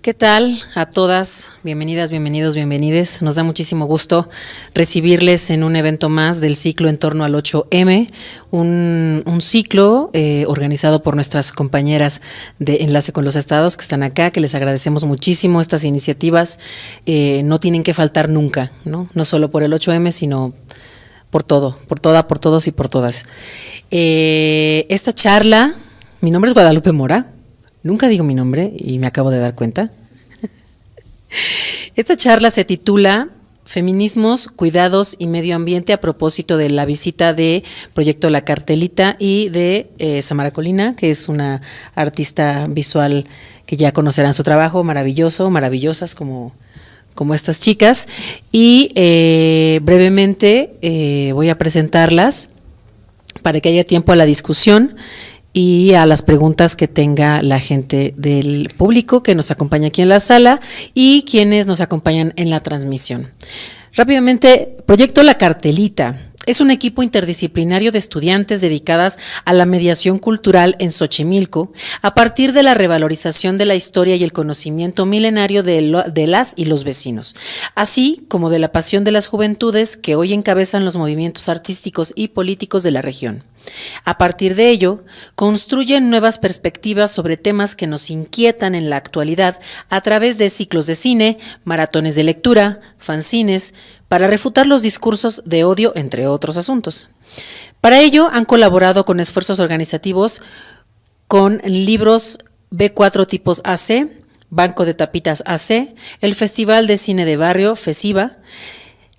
¿Qué tal a todas? Bienvenidas, bienvenidos, bienvenides. Nos da muchísimo gusto recibirles en un evento más del ciclo en torno al 8M, un ciclo organizado por nuestras compañeras de Enlace con los Estados que están acá, que les agradecemos muchísimo. Estas iniciativas no tienen que faltar nunca, ¿no? No solo por el 8M, sino por todo, por todos y por todas. Esta charla, mi nombre es Guadalupe Mora. Nunca digo mi nombre y me acabo de dar cuenta. Esta charla se titula Feminismos, Cuidados y Medio Ambiente a propósito de la visita de Proyecto La Cartelita y de Samara Colina, que es una artista visual que ya conocerán su trabajo, maravilloso, maravillosas como estas chicas. Y brevemente voy a presentarlas para que haya tiempo a la discusión y a las preguntas que tenga la gente del público que nos acompaña aquí en la sala y quienes nos acompañan en la transmisión. Rápidamente, Proyecto La Cartelita es un equipo interdisciplinario de estudiantes dedicadas a la mediación cultural en Xochimilco a partir de la revalorización de la historia y el conocimiento milenario de las y los vecinos, así como de la pasión de las juventudes que hoy encabezan los movimientos artísticos y políticos de la región. A partir de ello, construyen nuevas perspectivas sobre temas que nos inquietan en la actualidad a través de ciclos de cine, maratones de lectura, fanzines, para refutar los discursos de odio, entre otros asuntos. Para ello, han colaborado con esfuerzos organizativos con Libros B4 Tipos AC, Banco de Tapitas AC, el Festival de Cine de Barrio, FESIVA,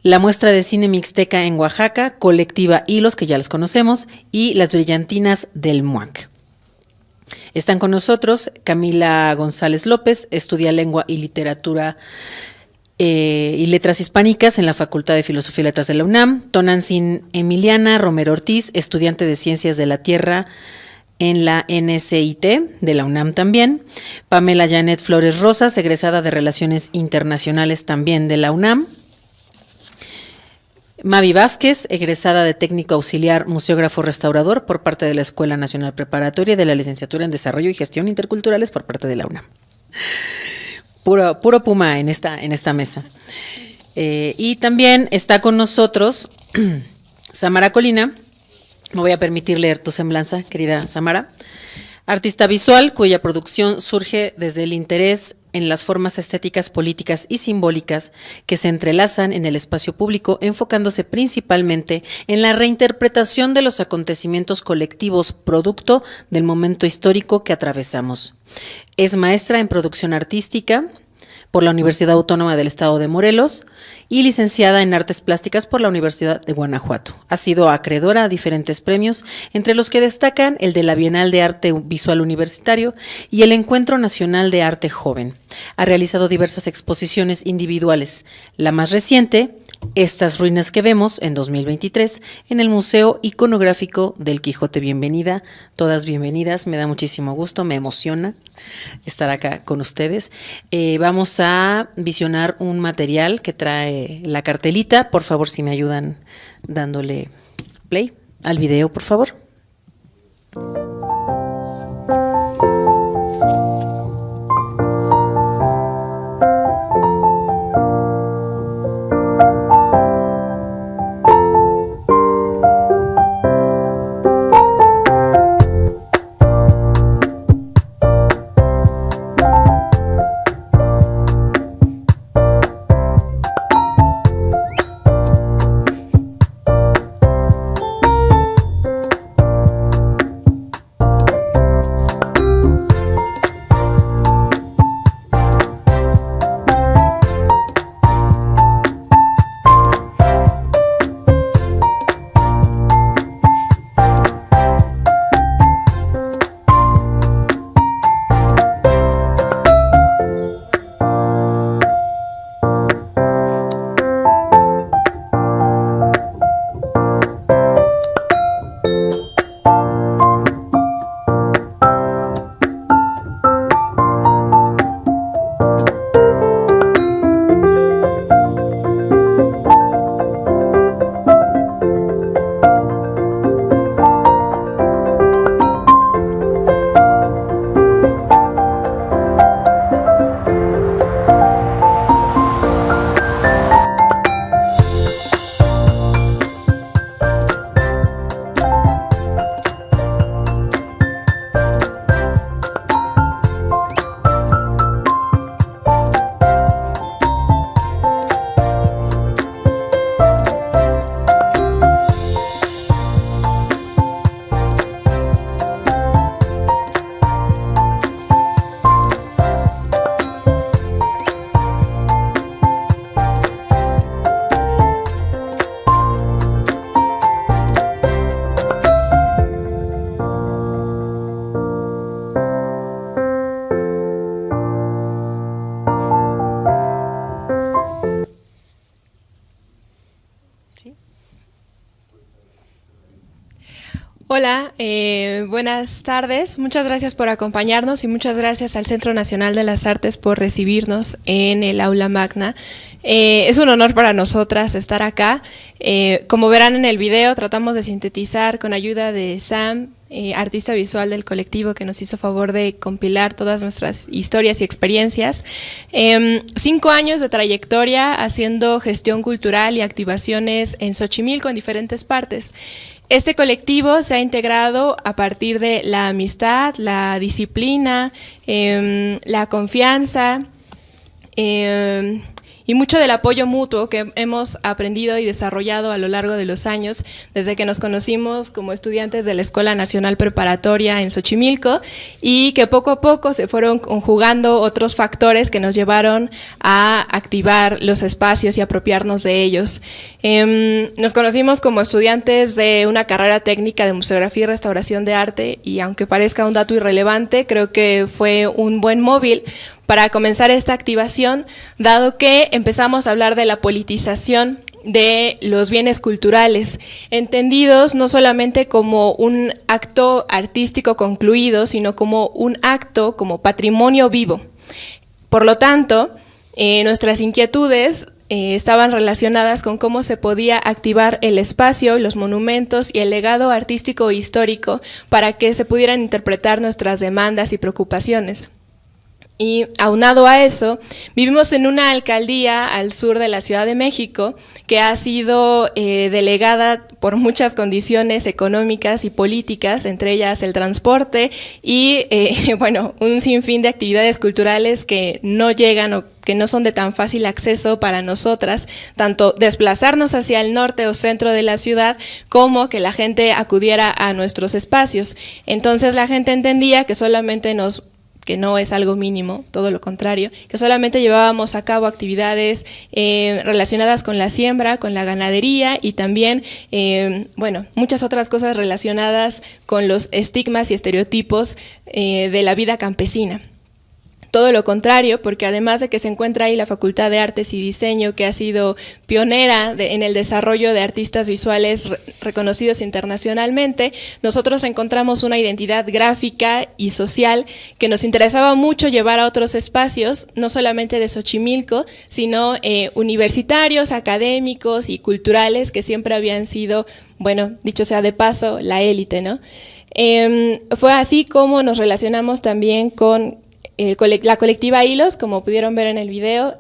la muestra de cine mixteca en Oaxaca, Colectiva Hilos, que ya los conocemos, y las brillantinas del MUAC. Están con nosotros Camila González López, estudia Lengua y Literatura y Letras Hispánicas en la Facultad de Filosofía y Letras de la UNAM, Tonantzin Emiliana Romero Ortiz, estudiante de Ciencias de la Tierra en la NCIT de la UNAM también, Pamela Janet Flores Rosas, egresada de Relaciones Internacionales también de la UNAM, Mavi Vázquez, egresada de Técnico Auxiliar Museógrafo Restaurador por parte de la Escuela Nacional Preparatoria de la Licenciatura en Desarrollo y Gestión Interculturales por parte de la UNAM. Puro Puma en esta mesa. Y también está con nosotros Samara Colina. Me voy a permitir leer tu semblanza, querida Samara. Artista visual cuya producción surge desde el interés en las formas estéticas, políticas y simbólicas que se entrelazan en el espacio público, enfocándose principalmente en la reinterpretación de los acontecimientos colectivos producto del momento histórico que atravesamos. Es maestra en producción artística por la Universidad Autónoma del Estado de Morelos y licenciada en Artes Plásticas por la Universidad de Guanajuato. Ha sido acreedora a diferentes premios, entre los que destacan el de la Bienal de Arte Visual Universitario y el Encuentro Nacional de Arte Joven. Ha realizado diversas exposiciones individuales, la más reciente, Estas ruinas que vemos, en 2023, en el Museo Iconográfico del Quijote. Bienvenida, todas bienvenidas, me da muchísimo gusto, me emociona estar acá con ustedes. Vamos a visionar un material que trae La Cartelita. Por favor, si me ayudan dándole play al video, por favor. Hola, buenas tardes. Muchas gracias por acompañarnos y muchas gracias al Centro Nacional de las Artes por recibirnos en el Aula Magna. Es un honor para nosotras estar acá. Como verán en el video, tratamos de sintetizar con ayuda de Sam, artista visual del colectivo que nos hizo favor de compilar todas nuestras historias y experiencias. 5 años de trayectoria haciendo gestión cultural y activaciones en Xochimilco en diferentes partes. Este colectivo se ha integrado a partir de la amistad, la disciplina, la confianza y mucho del apoyo mutuo que hemos aprendido y desarrollado a lo largo de los años, desde que nos conocimos como estudiantes de la Escuela Nacional Preparatoria en Xochimilco, y que poco a poco se fueron conjugando otros factores que nos llevaron a activar los espacios y apropiarnos de ellos. Nos conocimos como estudiantes de una carrera técnica de museografía y restauración de arte, y aunque parezca un dato irrelevante, creo que fue un buen móvil para comenzar esta activación, dado que empezamos a hablar de la politización de los bienes culturales, entendidos no solamente como un acto artístico concluido, sino como un acto, como patrimonio vivo. Por lo tanto, nuestras inquietudes estaban relacionadas con cómo se podía activar el espacio, los monumentos y el legado artístico e histórico para que se pudieran interpretar nuestras demandas y preocupaciones. Y aunado a eso, vivimos en una alcaldía al sur de la Ciudad de México que ha sido delegada por muchas condiciones económicas y políticas, entre ellas el transporte y bueno, un sinfín de actividades culturales que no llegan o que no son de tan fácil acceso para nosotras, tanto desplazarnos hacia el norte o centro de la ciudad como que la gente acudiera a nuestros espacios. Entonces la gente entendía que solamente que no es algo mínimo, todo lo contrario, que solamente llevábamos a cabo actividades relacionadas con la siembra, con la ganadería y también, bueno, muchas otras cosas relacionadas con los estigmas y estereotipos de la vida campesina. Todo lo contrario, porque además de que se encuentra ahí la Facultad de Artes y Diseño, que ha sido pionera en el desarrollo de artistas visuales reconocidos internacionalmente, nosotros encontramos una identidad gráfica y social que nos interesaba mucho llevar a otros espacios, no solamente de Xochimilco, sino universitarios, académicos y culturales que siempre habían sido, bueno, dicho sea de paso, la élite, ¿no? Fue así como nos relacionamos también con la colectiva Hilos, como pudieron ver en el video.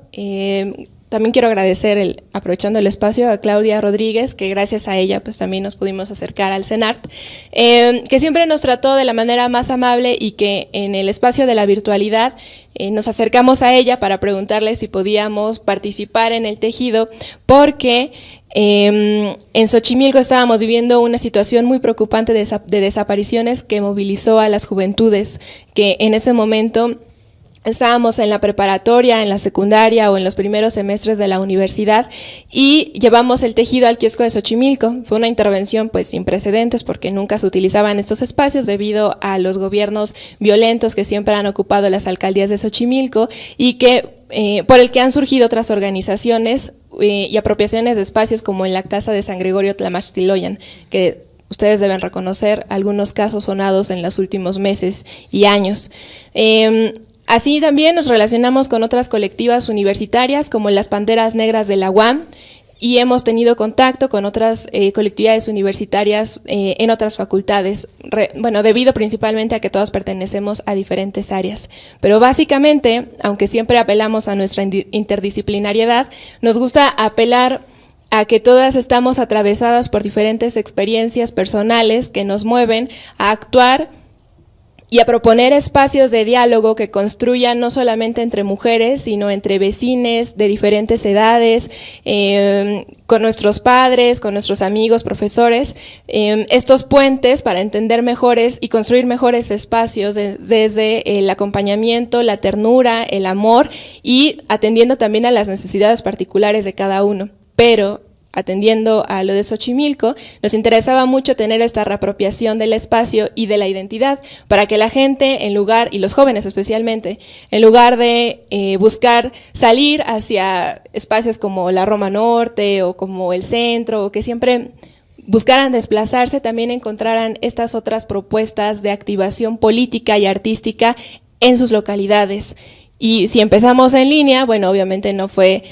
También quiero agradecer, aprovechando el espacio, a Claudia Rodríguez, que gracias a ella pues también nos pudimos acercar al CENART, que siempre nos trató de la manera más amable y que en el espacio de la virtualidad nos acercamos a ella para preguntarle si podíamos participar en el tejido, porque en Xochimilco estábamos viviendo una situación muy preocupante de desapariciones que movilizó a las juventudes que en ese momento estábamos en la preparatoria, en la secundaria o en los primeros semestres de la universidad, y llevamos el tejido al kiosco de Xochimilco. Fue una intervención pues sin precedentes, porque nunca se utilizaban estos espacios debido a los gobiernos violentos que siempre han ocupado las alcaldías de Xochimilco y que por el que han surgido otras organizaciones y apropiaciones de espacios, como en la Casa de San Gregorio Tlamachtiloyan, que ustedes deben reconocer algunos casos sonados en los últimos meses y años. Así también nos relacionamos con otras colectivas universitarias como las Panteras Negras de la UAM, y hemos tenido contacto con otras colectividades universitarias en otras facultades, bueno, debido principalmente a que todos pertenecemos a diferentes áreas. Pero básicamente, aunque siempre apelamos a nuestra interdisciplinariedad, nos gusta apelar a que todas estamos atravesadas por diferentes experiencias personales que nos mueven a actuar y a proponer espacios de diálogo que construyan no solamente entre mujeres, sino entre vecines de diferentes edades, con nuestros padres, con nuestros amigos, profesores, estos puentes para entender mejores y construir mejores espacios desde el acompañamiento, la ternura, el amor, y atendiendo también a las necesidades particulares de cada uno. Pero atendiendo a lo de Xochimilco, nos interesaba mucho tener esta reapropiación del espacio y de la identidad, para que la gente, y los jóvenes especialmente, en lugar de buscar salir hacia espacios como la Roma Norte o como el centro, o que siempre buscaran desplazarse, también encontraran estas otras propuestas de activación política y artística en sus localidades. Y si empezamos en línea, bueno, obviamente no fue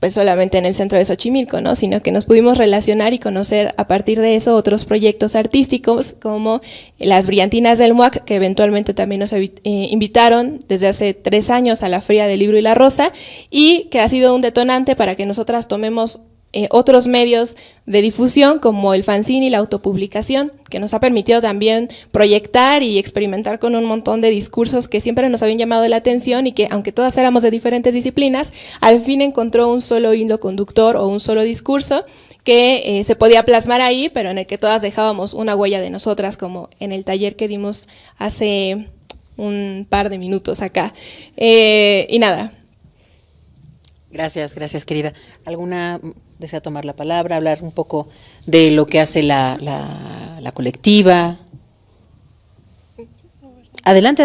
pues solamente en el centro de Xochimilco, ¿no? Sino que nos pudimos relacionar y conocer a partir de eso otros proyectos artísticos como las Brillantinas del MUAC, que eventualmente también nos invitaron desde hace 3 años a la Feria del Libro y la Rosa, y que ha sido un detonante para que nosotras tomemos otros medios de difusión como el fanzine y la autopublicación, que nos ha permitido también proyectar y experimentar con un montón de discursos que siempre nos habían llamado la atención y que, aunque todas éramos de diferentes disciplinas, al fin encontró un solo hilo conductor o un solo discurso que se podía plasmar ahí, pero en el que todas dejábamos una huella de nosotras, como en el taller que dimos hace un par de minutos acá. Y nada. Gracias, querida. ¿Alguna desea tomar la palabra, hablar un poco de lo que hace la colectiva? Adelante.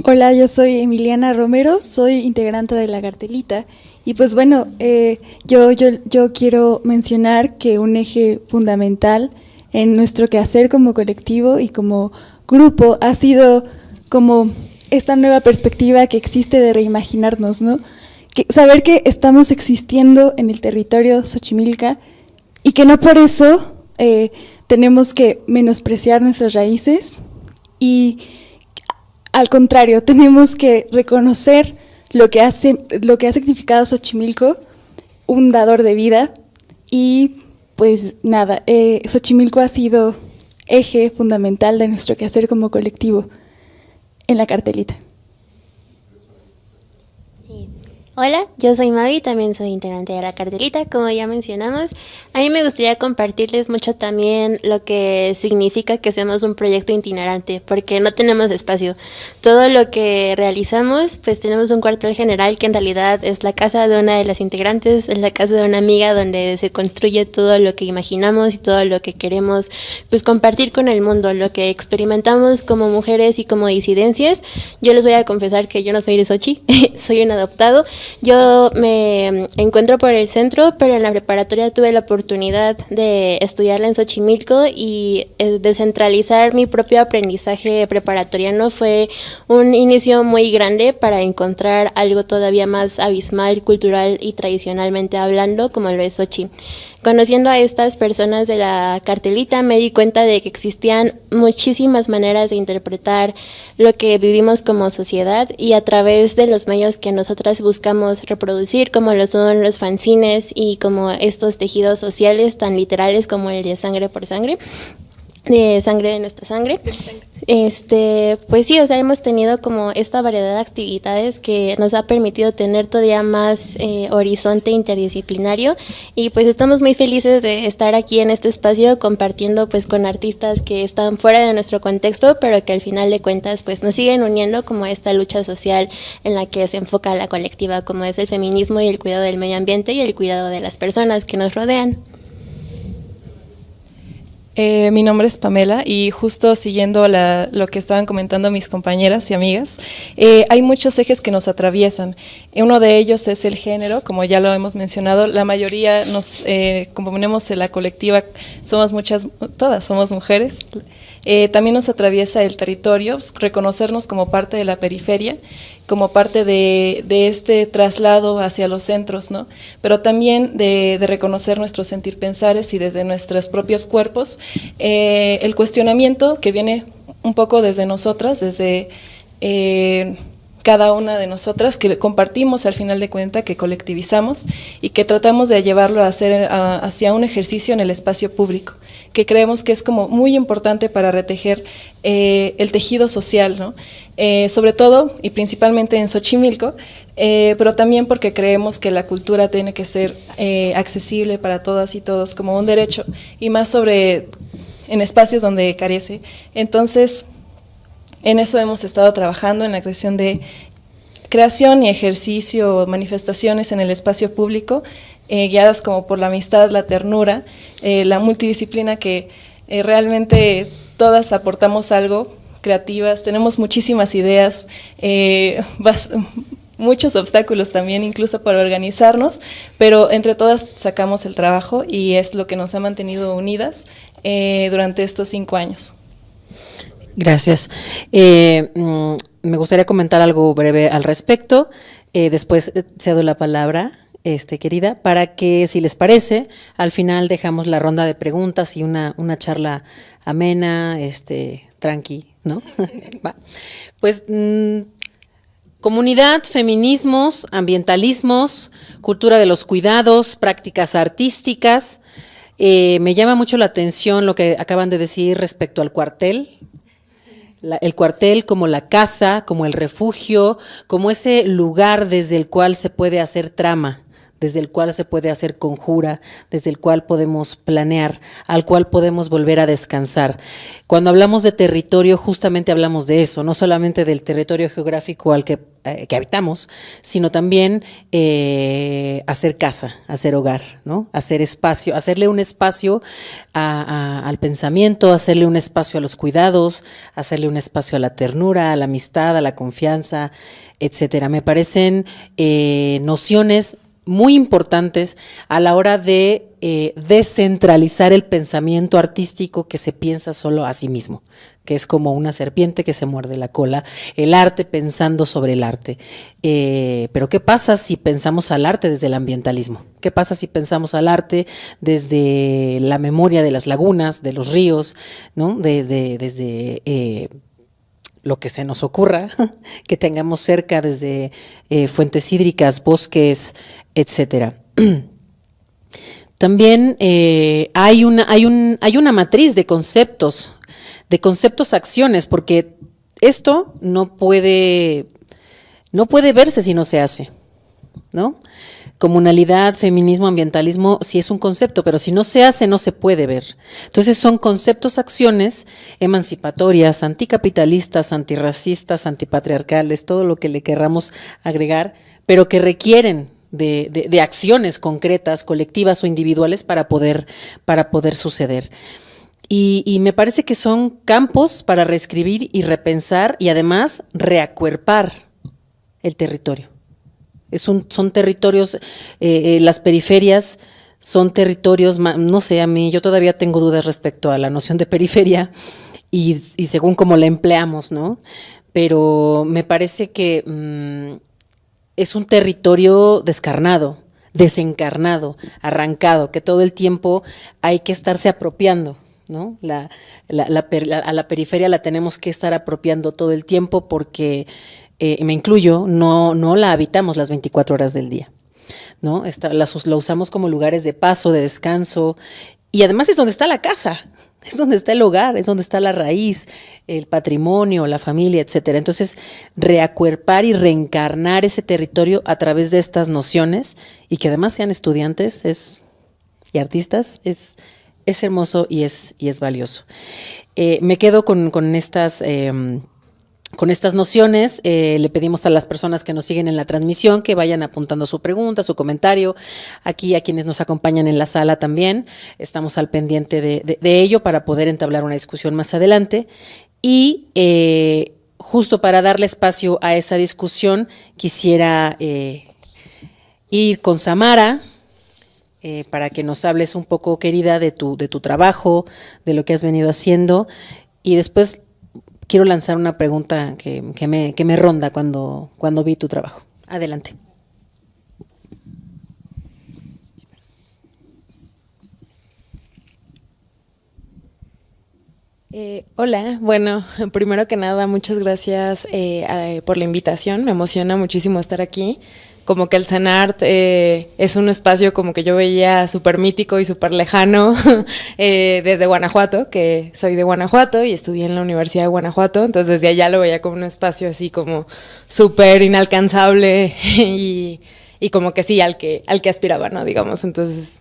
Hola, yo soy Emiliana Romero, soy integrante de La Cartelita. Y pues bueno, yo quiero mencionar que un eje fundamental en nuestro quehacer como colectivo y como grupo ha sido como esta nueva perspectiva que existe de reimaginarnos, ¿no? Saber que estamos existiendo en el territorio Xochimilca y que no por eso tenemos que menospreciar nuestras raíces, y al contrario, tenemos que reconocer lo que ha significado Xochimilco, un dador de vida. Y pues nada, Xochimilco ha sido eje fundamental de nuestro quehacer como colectivo en La Cartelita. Hola, yo soy Mavi, también soy integrante de La Cartelita, como ya mencionamos. A mí me gustaría compartirles mucho también lo que significa que seamos un proyecto itinerante, porque no tenemos espacio. Todo lo que realizamos, pues tenemos un cuartel general que en realidad es la casa de una de las integrantes, es la casa de una amiga donde se construye todo lo que imaginamos y todo lo que queremos pues compartir con el mundo, lo que experimentamos como mujeres y como disidencias. Yo les voy a confesar que yo no soy de Xochi, soy un adoptado. Yo me encuentro por el centro, pero en la preparatoria tuve la oportunidad de estudiarla en Xochimilco y descentralizar mi propio aprendizaje preparatoriano fue un inicio muy grande para encontrar algo todavía más abismal, cultural y tradicionalmente hablando, como lo es Xochi. Conociendo a estas personas de La Cartelita me di cuenta de que existían muchísimas maneras de interpretar lo que vivimos como sociedad, y a través de los medios que nosotras buscamos reproducir, como lo son los fanzines y como estos tejidos sociales tan literales como el de Sangre por Sangre, de Sangre de Nuestra Sangre. Pues sí, o sea, hemos tenido como esta variedad de actividades que nos ha permitido tener todavía más horizonte interdisciplinario, y pues estamos muy felices de estar aquí en este espacio compartiendo pues con artistas que están fuera de nuestro contexto, pero que al final de cuentas pues nos siguen uniendo como esta lucha social en la que se enfoca la colectiva, como es el feminismo y el cuidado del medio ambiente y el cuidado de las personas que nos rodean. Mi nombre es Pamela, y justo siguiendo lo que estaban comentando mis compañeras y amigas, hay muchos ejes que nos atraviesan. Uno de ellos es el género, como ya lo hemos mencionado. La mayoría nos componemos en la colectiva, todas somos mujeres. También nos atraviesa el territorio, reconocernos como parte de la periferia, como parte de este traslado hacia los centros, ¿no? Pero también de reconocer nuestros sentir pensares y desde nuestros propios cuerpos, el cuestionamiento que viene un poco desde nosotras, desde cada una de nosotras, que compartimos al final de cuentas, que colectivizamos y que tratamos de llevarlo hacia un ejercicio en el espacio público, que creemos que es como muy importante para retejer el tejido social, ¿no? Sobre todo y principalmente en Xochimilco, pero también porque creemos que la cultura tiene que ser accesible para todas y todos como un derecho, y más en espacios donde carece. Entonces, en eso hemos estado trabajando, en la creación y ejercicio, manifestaciones en el espacio público, guiadas como por la amistad, la ternura, la multidisciplina, que realmente todas aportamos algo, creativas, tenemos muchísimas ideas, muchos obstáculos también, incluso para organizarnos, pero entre todas sacamos el trabajo y es lo que nos ha mantenido unidas durante estos 5 años. Gracias. Me gustaría comentar algo breve al respecto. Después cedo la palabra, querida, para que, si les parece, al final dejamos la ronda de preguntas y una charla amena, tranqui, ¿no? Va. Pues comunidad, feminismos, ambientalismos, cultura de los cuidados, prácticas artísticas. Me llama mucho la atención lo que acaban de decir respecto al cuartel. El cuartel como la casa, como el refugio, como ese lugar desde el cual se puede hacer trama, desde el cual se puede hacer conjura, desde el cual podemos planear, al cual podemos volver a descansar. Cuando hablamos de territorio, justamente hablamos de eso, no solamente del territorio geográfico al que habitamos, sino también hacer casa, hacer hogar, ¿no? Hacer espacio, hacerle un espacio al pensamiento, hacerle un espacio a los cuidados, hacerle un espacio a la ternura, a la amistad, a la confianza, etcétera. Me parecen nociones muy importantes a la hora de descentralizar el pensamiento artístico que se piensa solo a sí mismo, que es como una serpiente que se muerde la cola, el arte pensando sobre el arte. Pero ¿qué pasa si pensamos al arte desde el ambientalismo? ¿Qué pasa si pensamos al arte desde la memoria de las lagunas, de los ríos, ¿no? Desde lo que se nos ocurra, que tengamos cerca desde fuentes hídricas, bosques, etcétera. También hay una matriz de conceptos, acciones, porque esto no puede verse si no se hace, ¿no? Comunalidad, feminismo, ambientalismo, sí es un concepto, pero si no se hace, no se puede ver. Entonces son conceptos, acciones emancipatorias, anticapitalistas, antirracistas, antipatriarcales, todo lo que le querramos agregar, pero que requieren de acciones concretas, colectivas o individuales para poder suceder. Y me parece que son campos para reescribir y repensar y además reacuerpar el territorio. Son territorios, las periferias son territorios, no sé, a mí yo todavía tengo dudas respecto a la noción de periferia y según cómo la empleamos, ¿no? Pero me parece que es un territorio descarnado, desencarnado, arrancado, que todo el tiempo hay que estarse apropiando, ¿no? A la periferia la tenemos que estar apropiando todo el tiempo porque me incluyo, no la habitamos las 24 horas del día, ¿no? La usamos como lugares de paso, de descanso, y además es donde está la casa, es donde está el hogar, es donde está la raíz, el patrimonio, la familia, etcétera. Entonces, reacuerpar y reencarnar ese territorio a través de estas nociones, y que además sean estudiantes y artistas, es hermoso y es valioso. Me quedo con estas nociones. Le pedimos a las personas que nos siguen en la transmisión que vayan apuntando su pregunta, su comentario. Aquí a quienes nos acompañan en la sala también estamos al pendiente de ello para poder entablar una discusión más adelante. Y justo para darle espacio a esa discusión, quisiera ir con Samara para que nos hables un poco, querida, de tu trabajo, de lo que has venido haciendo, y después quiero lanzar una pregunta que me ronda cuando vi tu trabajo. Adelante. Hola, bueno, primero que nada, muchas gracias por la invitación. Me emociona muchísimo estar aquí. Como que el CENART es un espacio como que yo veía súper mítico y súper lejano desde Guanajuato, que soy de Guanajuato y estudié en la Universidad de Guanajuato, entonces desde allá lo veía como un espacio así como súper inalcanzable y como que sí, al que aspiraba, ¿no? Digamos, entonces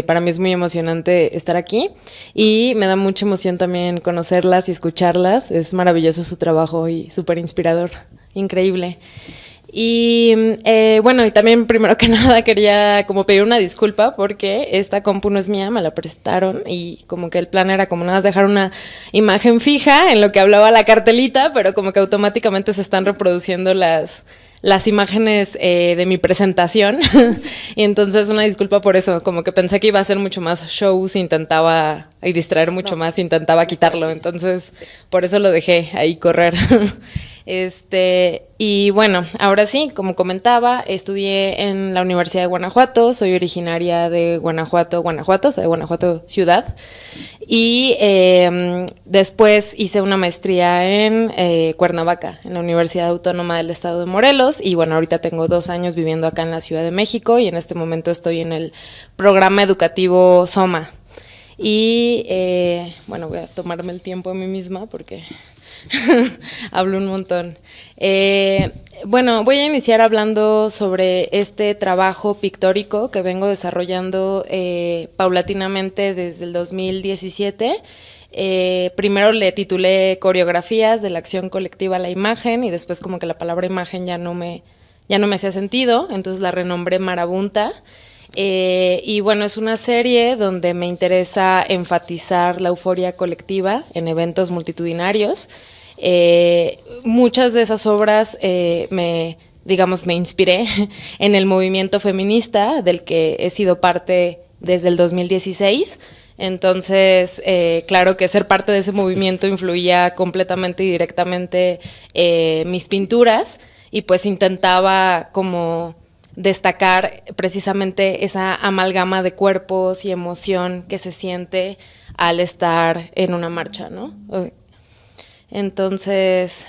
para mí es muy emocionante estar aquí y me da mucha emoción también conocerlas y escucharlas. Es maravilloso su trabajo y súper inspirador, increíble. Y bueno, y también primero que nada quería como pedir una disculpa porque esta compu no es mía, me la prestaron y como que el plan era como nada más dejar una imagen fija en lo que hablaba la cartelita, pero como que automáticamente se están reproduciendo las las imágenes de mi presentación. Y entonces una disculpa por eso, como que pensé que iba a ser mucho más shows, intentaba y distraer mucho más, intentaba quitarlo, entonces por eso lo dejé ahí correr. Y bueno, ahora sí, como comentaba, estudié en la Universidad de Guanajuato, soy originaria de Guanajuato, o sea, de Guanajuato ciudad, y después hice una maestría en Cuernavaca, en la Universidad Autónoma del Estado de Morelos, y bueno, ahorita tengo 2 años viviendo acá en la Ciudad de México, y en este momento estoy en el programa educativo SOMA. Y bueno, voy a tomarme el tiempo a mí misma porque hablo un montón. Bueno, voy a iniciar hablando sobre este trabajo pictórico que vengo desarrollando paulatinamente desde el 2017. Primero le titulé Coreografías de la acción colectiva a la imagen, y después como que la palabra imagen ya no me hacía sentido, entonces la renombré Marabunta. Y bueno, es una serie donde me interesa enfatizar la euforia colectiva en eventos multitudinarios. Muchas de esas obras me inspiré en el movimiento feminista del que he sido parte desde el 2016. Entonces, claro que ser parte de ese movimiento influía completamente y directamente mis pinturas, y pues intentaba como destacar precisamente esa amalgama de cuerpos y emoción que se siente al estar en una marcha, ¿no? Entonces,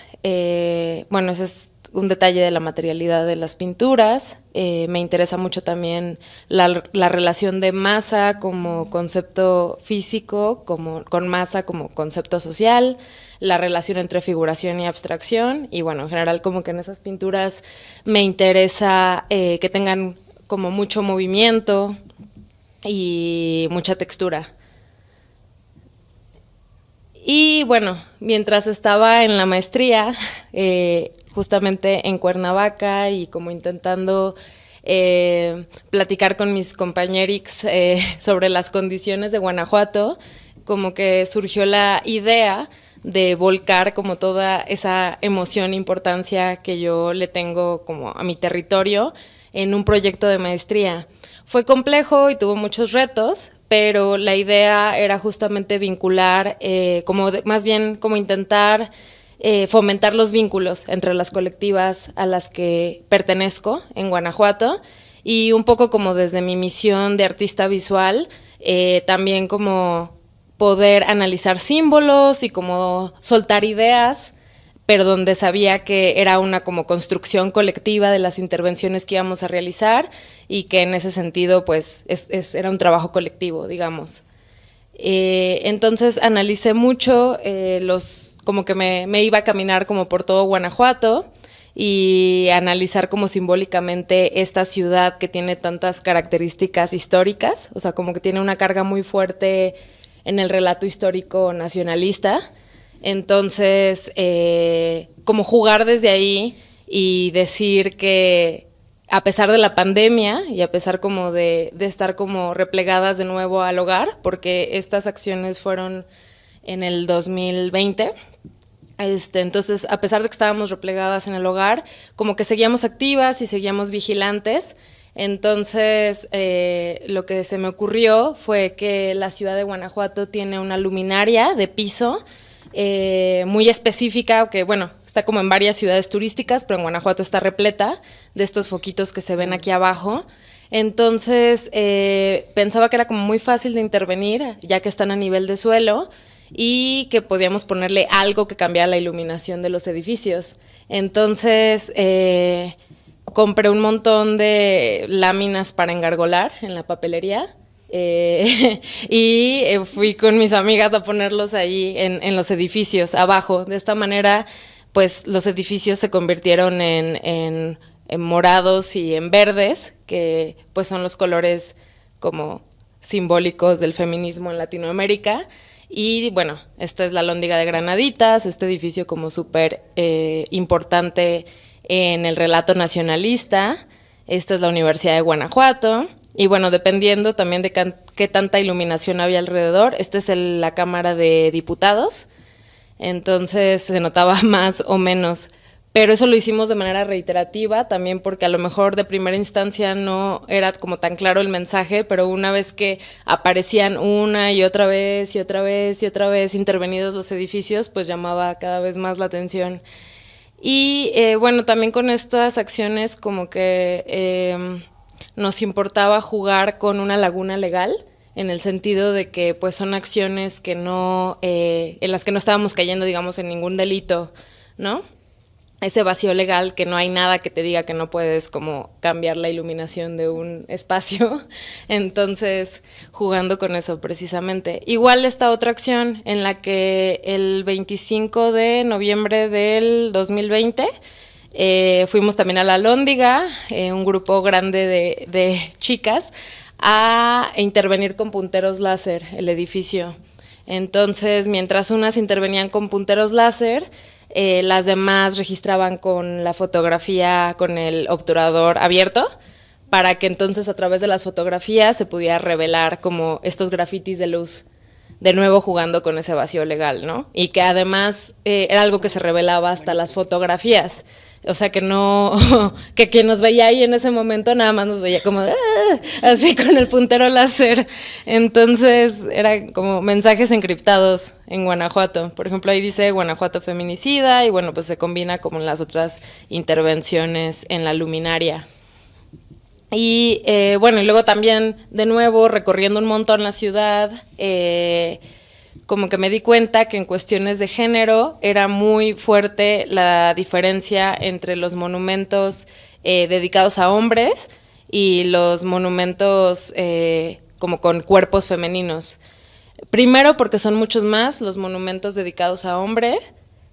bueno, ese es un detalle de la materialidad de las pinturas. Me interesa mucho también la relación de masa como concepto físico, con masa como concepto social, la relación entre figuración y abstracción, y bueno, en general como que en esas pinturas me interesa que tengan como mucho movimiento y mucha textura. Y bueno, mientras estaba en la maestría, justamente en Cuernavaca, y como intentando platicar con mis compañerics sobre las condiciones de Guanajuato, como que surgió la idea de volcar como toda esa emoción e importancia que yo le tengo como a mi territorio en un proyecto de maestría. Fue complejo y tuvo muchos retos, pero la idea era justamente vincular, más bien como intentar fomentar los vínculos entre las colectivas a las que pertenezco en Guanajuato, y un poco como desde mi misión de artista visual, también como poder analizar símbolos y como soltar ideas, pero donde sabía que era una como construcción colectiva de las intervenciones que íbamos a realizar, y que en ese sentido pues era un trabajo colectivo, digamos. Entonces analicé mucho, como que me iba a caminar como por todo Guanajuato y analizar como simbólicamente esta ciudad que tiene tantas características históricas, o sea, como que tiene una carga muy fuerte en el relato histórico nacionalista. Entonces, como jugar desde ahí y decir que a pesar de la pandemia y a pesar como de estar como replegadas de nuevo al hogar, porque estas acciones fueron en el 2020, entonces a pesar de que estábamos replegadas en el hogar, como que seguíamos activas y seguíamos vigilantes. Entonces, lo que se me ocurrió fue que la ciudad de Guanajuato tiene una luminaria de piso muy específica, que bueno, está como en varias ciudades turísticas, pero en Guanajuato está repleta de estos foquitos que se ven aquí abajo. Entonces, pensaba que era como muy fácil de intervenir, ya que están a nivel de suelo, y que podíamos ponerle algo que cambiara la iluminación de los edificios. Entonces, compré un montón de láminas para engargolar en la papelería, y fui con mis amigas a ponerlos ahí en los edificios abajo. De esta manera, pues los edificios se convirtieron en morados y en verdes, que pues son los colores como simbólicos del feminismo en Latinoamérica. Y bueno, esta es la Alhóndiga de Granaditas, este edificio como súper importante en el relato nacionalista. Esta es la Universidad de Guanajuato. Y bueno, dependiendo también de qué tanta iluminación había alrededor, esta es la Cámara de Diputados, entonces se notaba más o menos. pero eso lo hicimos de manera reiterativa, también porque a lo mejor de primera instancia no era como tan claro el mensaje, pero una vez que aparecían una y otra vez y otra vez y otra vez intervenidos los edificios, pues llamaba cada vez más la atención. Y bueno, también con estas acciones como que nos importaba jugar con una laguna legal, en el sentido de que pues son acciones que no, en las que no estábamos cayendo, digamos, en ningún delito, ¿no? Ese vacío legal que no hay nada que te diga que no puedes como cambiar la iluminación de un espacio. Entonces, jugando con eso precisamente. Igual esta otra acción en la que el 25 de noviembre del 2020 fuimos también a la Alhóndiga, un grupo grande de chicas, a intervenir con punteros láser el edificio. Entonces, mientras unas intervenían con punteros láser, las demás registraban con la fotografía, con el obturador abierto, para que entonces a través de las fotografías se pudiera revelar como estos grafitis de luz, de nuevo jugando con ese vacío legal, ¿no? Y que además era algo que se revelaba hasta las fotografías. O sea, que no, que quien nos veía ahí en ese momento nada más nos veía como así con el puntero láser. Entonces, eran como mensajes encriptados en Guanajuato. Por ejemplo, ahí dice Guanajuato feminicida y bueno, pues se combina como en las otras intervenciones en la luminaria. Y bueno, y luego también, de nuevo, recorriendo un montón la ciudad, como que me di cuenta que en cuestiones de género era muy fuerte la diferencia entre los monumentos dedicados a hombres y los monumentos como con cuerpos femeninos. Primero porque son muchos más los monumentos dedicados a hombres,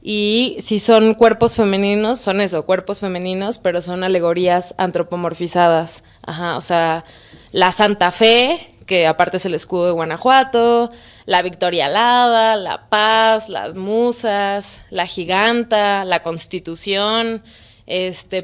y si son cuerpos femeninos, son eso, cuerpos femeninos, pero son alegorías antropomorfizadas. Ajá, o sea, la Santa Fe, que aparte es el escudo de Guanajuato, la Victoria Alada, la Paz, las Musas, la Giganta, la Constitución,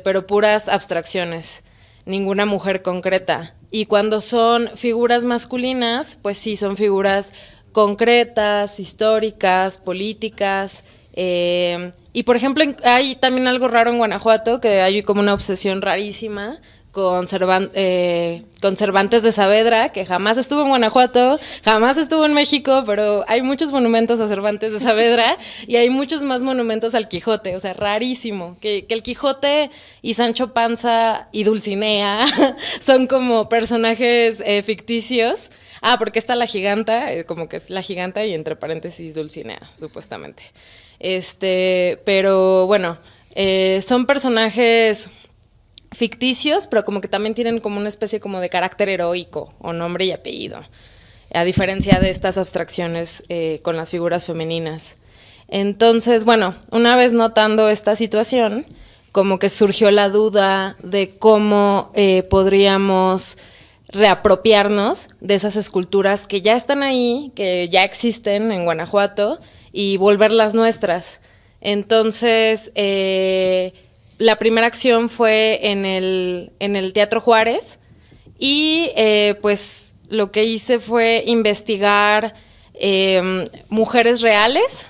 pero puras abstracciones, ninguna mujer concreta. Y cuando son figuras masculinas, pues sí, son figuras concretas, históricas, políticas. Y por ejemplo, hay también algo raro en Guanajuato, que hay como una obsesión rarísima con Cervantes de Saavedra, que jamás estuvo en Guanajuato, jamás estuvo en México, pero hay muchos monumentos a Cervantes de Saavedra y hay muchos más monumentos al Quijote. O sea, rarísimo que el Quijote y Sancho Panza y Dulcinea son como personajes ficticios. Porque está la Giganta, como que es la Giganta y entre paréntesis Dulcinea, supuestamente. Pero bueno, son personajes ficticios, pero como que también tienen como una especie como de carácter heroico o nombre y apellido, a diferencia de estas abstracciones con las figuras femeninas. Entonces, bueno, una vez notando esta situación, como que surgió la duda de cómo podríamos reapropiarnos de esas esculturas que ya están ahí, que ya existen en Guanajuato, y volverlas nuestras. Entonces, la primera acción fue en el Teatro Juárez, y pues lo que hice fue investigar mujeres reales,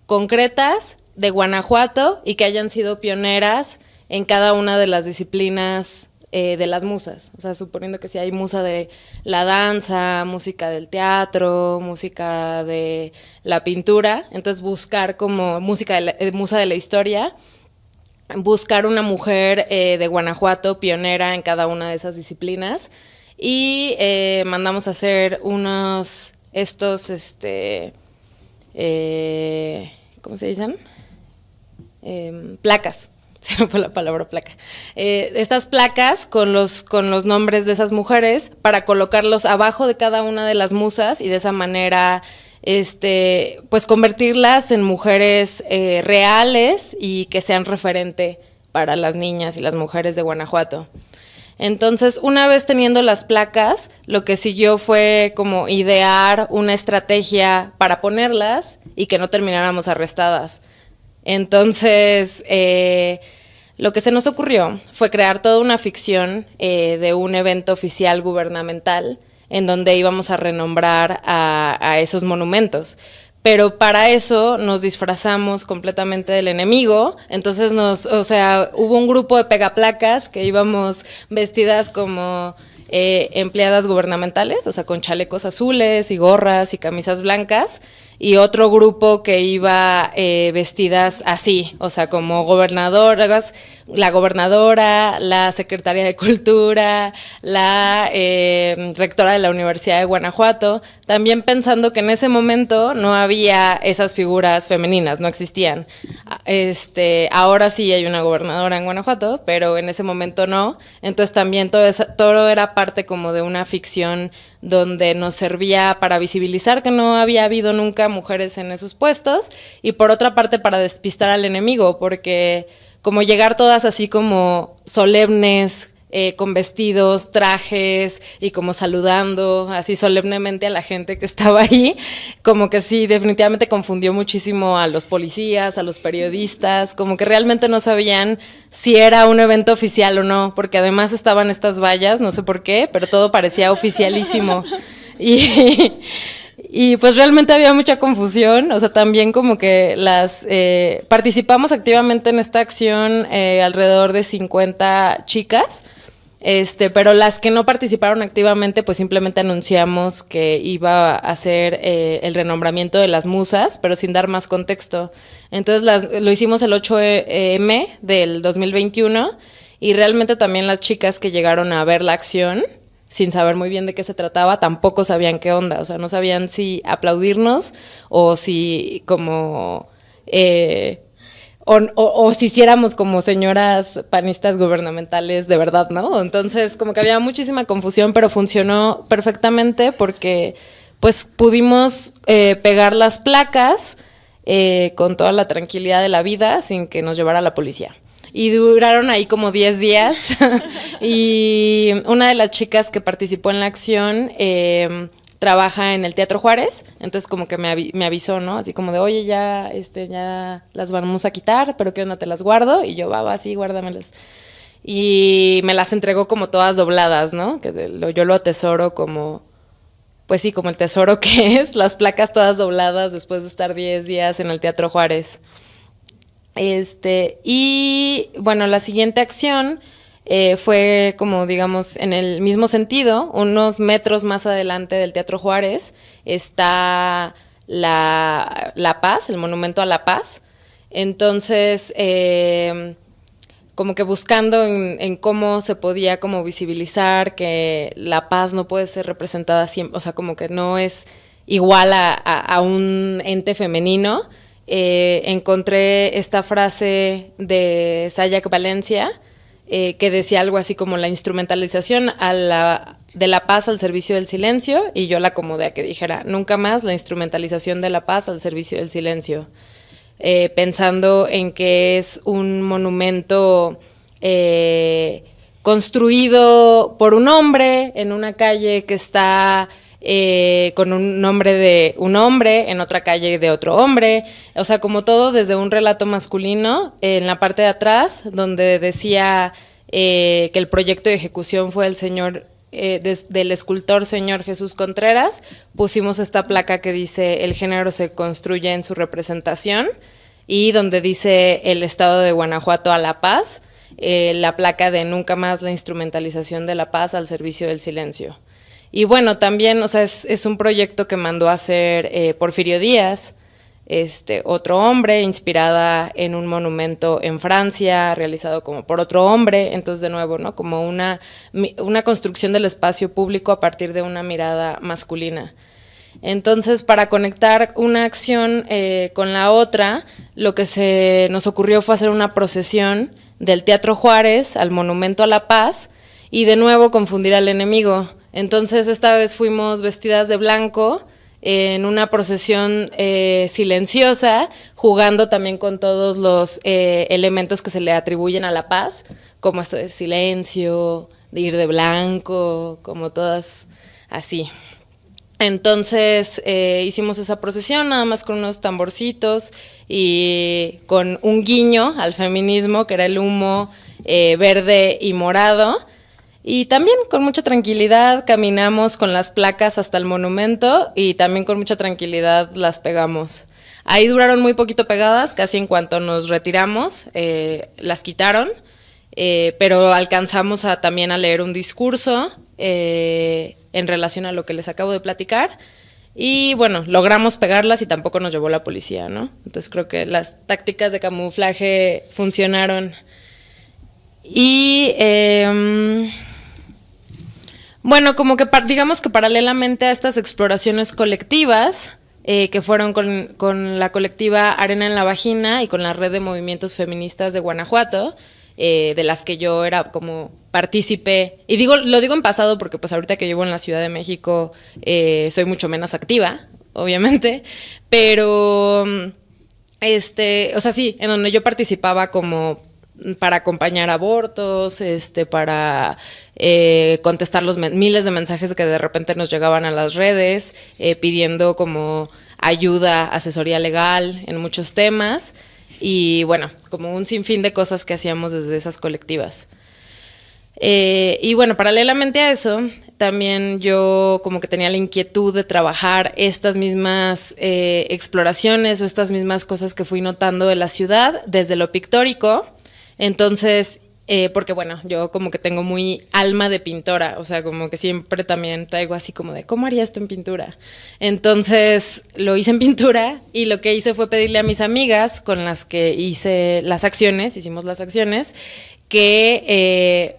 concretas, de Guanajuato, y que hayan sido pioneras en cada una de las disciplinas de las musas. O sea, suponiendo que si hay musa de la danza, música del teatro, música de la pintura, entonces buscar como musa de la historia, buscar una mujer de Guanajuato pionera en cada una de esas disciplinas, y mandamos a hacer unos, ¿cómo se dicen? Placas. Se me fue la palabra placa. Estas placas con los nombres de esas mujeres para colocarlos abajo de cada una de las musas, y de esa manera pues convertirlas en mujeres reales y que sean referente para las niñas y las mujeres de Guanajuato. Entonces, una vez teniendo las placas, lo que siguió fue como idear una estrategia para ponerlas y que no termináramos arrestadas. Entonces, lo que se nos ocurrió fue crear toda una ficción de un evento oficial gubernamental en donde íbamos a renombrar a esos monumentos. pero para eso nos disfrazamos completamente del enemigo. Entonces hubo un grupo de pegaplacas que íbamos vestidas como empleadas gubernamentales, o sea, con chalecos azules y gorras y camisas blancas, y otro grupo que iba vestidas así, o sea, como gobernadoras, la gobernadora, la secretaria de Cultura, la rectora de la Universidad de Guanajuato, también pensando que en ese momento no había esas figuras femeninas, no existían. Ahora sí hay una gobernadora en Guanajuato, pero en ese momento no, entonces también todo era parte como de una ficción donde nos servía para visibilizar que no había habido nunca mujeres en esos puestos, y por otra parte para despistar al enemigo, porque como llegar todas así como solemnes, con vestidos, trajes y como saludando así solemnemente a la gente que estaba ahí, como que sí, definitivamente confundió muchísimo a los policías, a los periodistas, como que realmente no sabían si era un evento oficial o no, porque además estaban estas vallas, no sé por qué, pero todo parecía oficialísimo. Y pues realmente había mucha confusión, o sea, también como que participamos activamente en esta acción alrededor de 50 chicas, pero las que no participaron activamente, pues simplemente anunciamos que iba a hacer el renombramiento de las musas, pero sin dar más contexto. Entonces lo hicimos el 8M del 2021, y realmente también las chicas que llegaron a ver la acción, sin saber muy bien de qué se trataba, tampoco sabían qué onda, o sea, no sabían si aplaudirnos o si como o si hiciéramos como señoras panistas gubernamentales de verdad, ¿no? Entonces como que había muchísima confusión, pero funcionó perfectamente porque pues pudimos pegar las placas con toda la tranquilidad de la vida sin que nos llevara la policía. Y duraron ahí como 10 días y una de las chicas que participó en la acción trabaja en el Teatro Juárez, entonces como que me avisó, ¿no? Así como de, oye, ya las vamos a quitar, pero ¿qué onda? Te las guardo, y yo, va, sí, guárdamelas. Y me las entregó como todas dobladas, ¿no? Que yo lo atesoro como, pues sí, como el tesoro que es, las placas todas dobladas después de estar 10 días en el Teatro Juárez. Y bueno, la siguiente acción fue como, digamos, en el mismo sentido, unos metros más adelante del Teatro Juárez está la Paz, el Monumento a la Paz. Entonces, como que buscando en cómo se podía como visibilizar que la paz no puede ser representada siempre, o sea, como que no es igual a un ente femenino. Encontré esta frase de Sayak Valencia que decía algo así como la instrumentalización de la paz al servicio del silencio, y yo la acomodé a que dijera nunca más la instrumentalización de la paz al servicio del silencio, pensando en que es un monumento construido por un hombre en una calle que está con un nombre de un hombre, en otra calle de otro hombre, o sea, como todo desde un relato masculino. En la parte de atrás, donde decía que el proyecto de ejecución fue del escultor señor Jesús Contreras, pusimos esta placa que dice: el género se construye en su representación, y donde dice el Estado de Guanajuato a la paz, la placa de nunca más la instrumentalización de la paz al servicio del silencio. Y bueno, también, o sea, es un proyecto que mandó a hacer Porfirio Díaz, otro hombre, inspirada en un monumento en Francia, realizado como por otro hombre. Entonces, de nuevo, ¿no? Como una construcción del espacio público a partir de una mirada masculina. Entonces, para conectar una acción con la otra, lo que se nos ocurrió fue hacer una procesión del Teatro Juárez al Monumento a la Paz, y de nuevo confundir al enemigo. Entonces esta vez fuimos vestidas de blanco en una procesión silenciosa, jugando también con todos los elementos que se le atribuyen a la paz, como esto de silencio, de ir de blanco, como todas así. Entonces hicimos esa procesión nada más con unos tamborcitos y con un guiño al feminismo, que era el humo verde y morado. Y también con mucha tranquilidad caminamos con las placas hasta el monumento y también con mucha tranquilidad las pegamos. Ahí duraron muy poquito pegadas, casi en cuanto nos retiramos, las quitaron, pero alcanzamos también a leer un discurso en relación a lo que les acabo de platicar. Y bueno, logramos pegarlas y tampoco nos llevó la policía, ¿no? Entonces creo que las tácticas de camuflaje funcionaron. Y bueno, como que digamos que paralelamente a estas exploraciones colectivas, que fueron con la colectiva Arena en la Vagina y con la red de movimientos feministas de Guanajuato, de las que yo era como partícipe, y lo digo en pasado porque pues ahorita que vivo en la Ciudad de México soy mucho menos activa, obviamente, pero o sea, sí, en donde yo participaba como para acompañar abortos, para contestar los miles de mensajes que de repente nos llegaban a las redes, pidiendo como ayuda, asesoría legal en muchos temas, y bueno, como un sinfín de cosas que hacíamos desde esas colectivas. Y bueno, paralelamente a eso, también yo como que tenía la inquietud de trabajar estas mismas exploraciones o estas mismas cosas que fui notando de la ciudad desde lo pictórico. Entonces, porque bueno, yo como que tengo muy alma de pintora, o sea, como que siempre también traigo así como de, ¿cómo haría esto en pintura? Entonces, lo hice en pintura y lo que hice fue pedirle a mis amigas con las que hicimos las acciones, que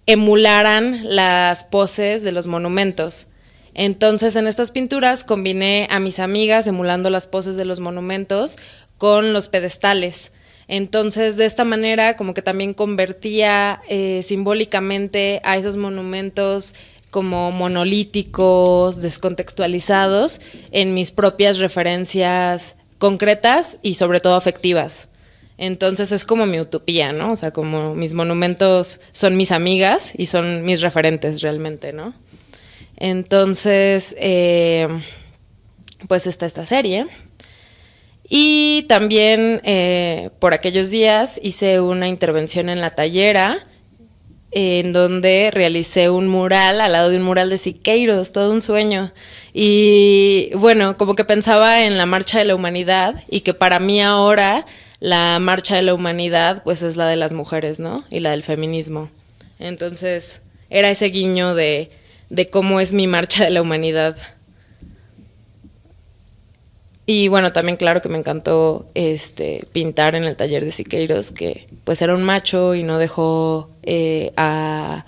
emularan las poses de los monumentos. Entonces, en estas pinturas combiné a mis amigas emulando las poses de los monumentos con los pedestales. Entonces, de esta manera, como que también convertía simbólicamente a esos monumentos como monolíticos, descontextualizados, en mis propias referencias concretas y sobre todo afectivas. Entonces es como mi utopía, ¿no? O sea, como mis monumentos son mis amigas y son mis referentes realmente, ¿no? Entonces, pues está esta serie. Y también por aquellos días hice una intervención en La Tallera, en donde realicé un mural al lado de un mural de Siqueiros, todo un sueño. Y bueno, como que pensaba en la Marcha de la Humanidad y que para mí ahora la Marcha de la Humanidad pues es la de las mujeres, ¿no? Y la del feminismo. Entonces era ese guiño de cómo es mi Marcha de la Humanidad. Y bueno, también claro que me encantó pintar en el taller de Siqueiros, que pues era un macho y no dejó a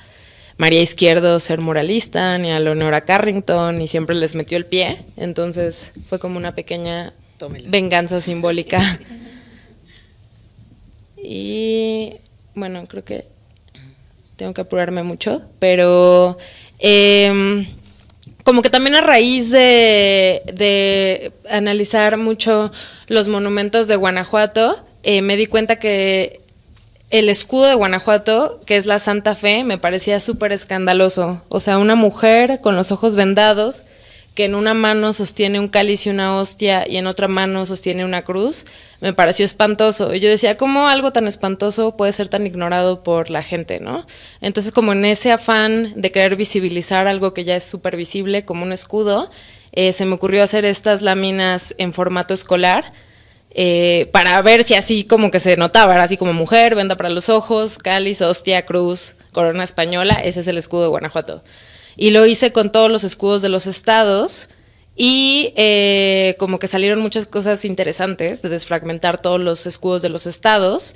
María Izquierdo ser muralista, ni a Leonora Carrington, y siempre les metió el pie. Entonces fue como una pequeña venganza simbólica. Y bueno, creo que tengo que apurarme mucho, pero como que también a raíz de analizar mucho los monumentos de Guanajuato, me di cuenta que el escudo de Guanajuato, que es la Santa Fe, me parecía súper escandaloso. O sea, una mujer con los ojos vendados, que en una mano sostiene un cáliz y una hostia y en otra mano sostiene una cruz, me pareció espantoso. Y yo decía, ¿cómo algo tan espantoso puede ser tan ignorado por la gente, no? Entonces, como en ese afán de querer visibilizar algo que ya es súper visible, como un escudo, se me ocurrió hacer estas láminas en formato escolar, para ver si así como que se notaba, era así como mujer, venda para los ojos, cáliz, hostia, cruz, corona española, ese es el escudo de Guanajuato. Y lo hice con todos los escudos de los estados y como que salieron muchas cosas interesantes de desfragmentar todos los escudos de los estados.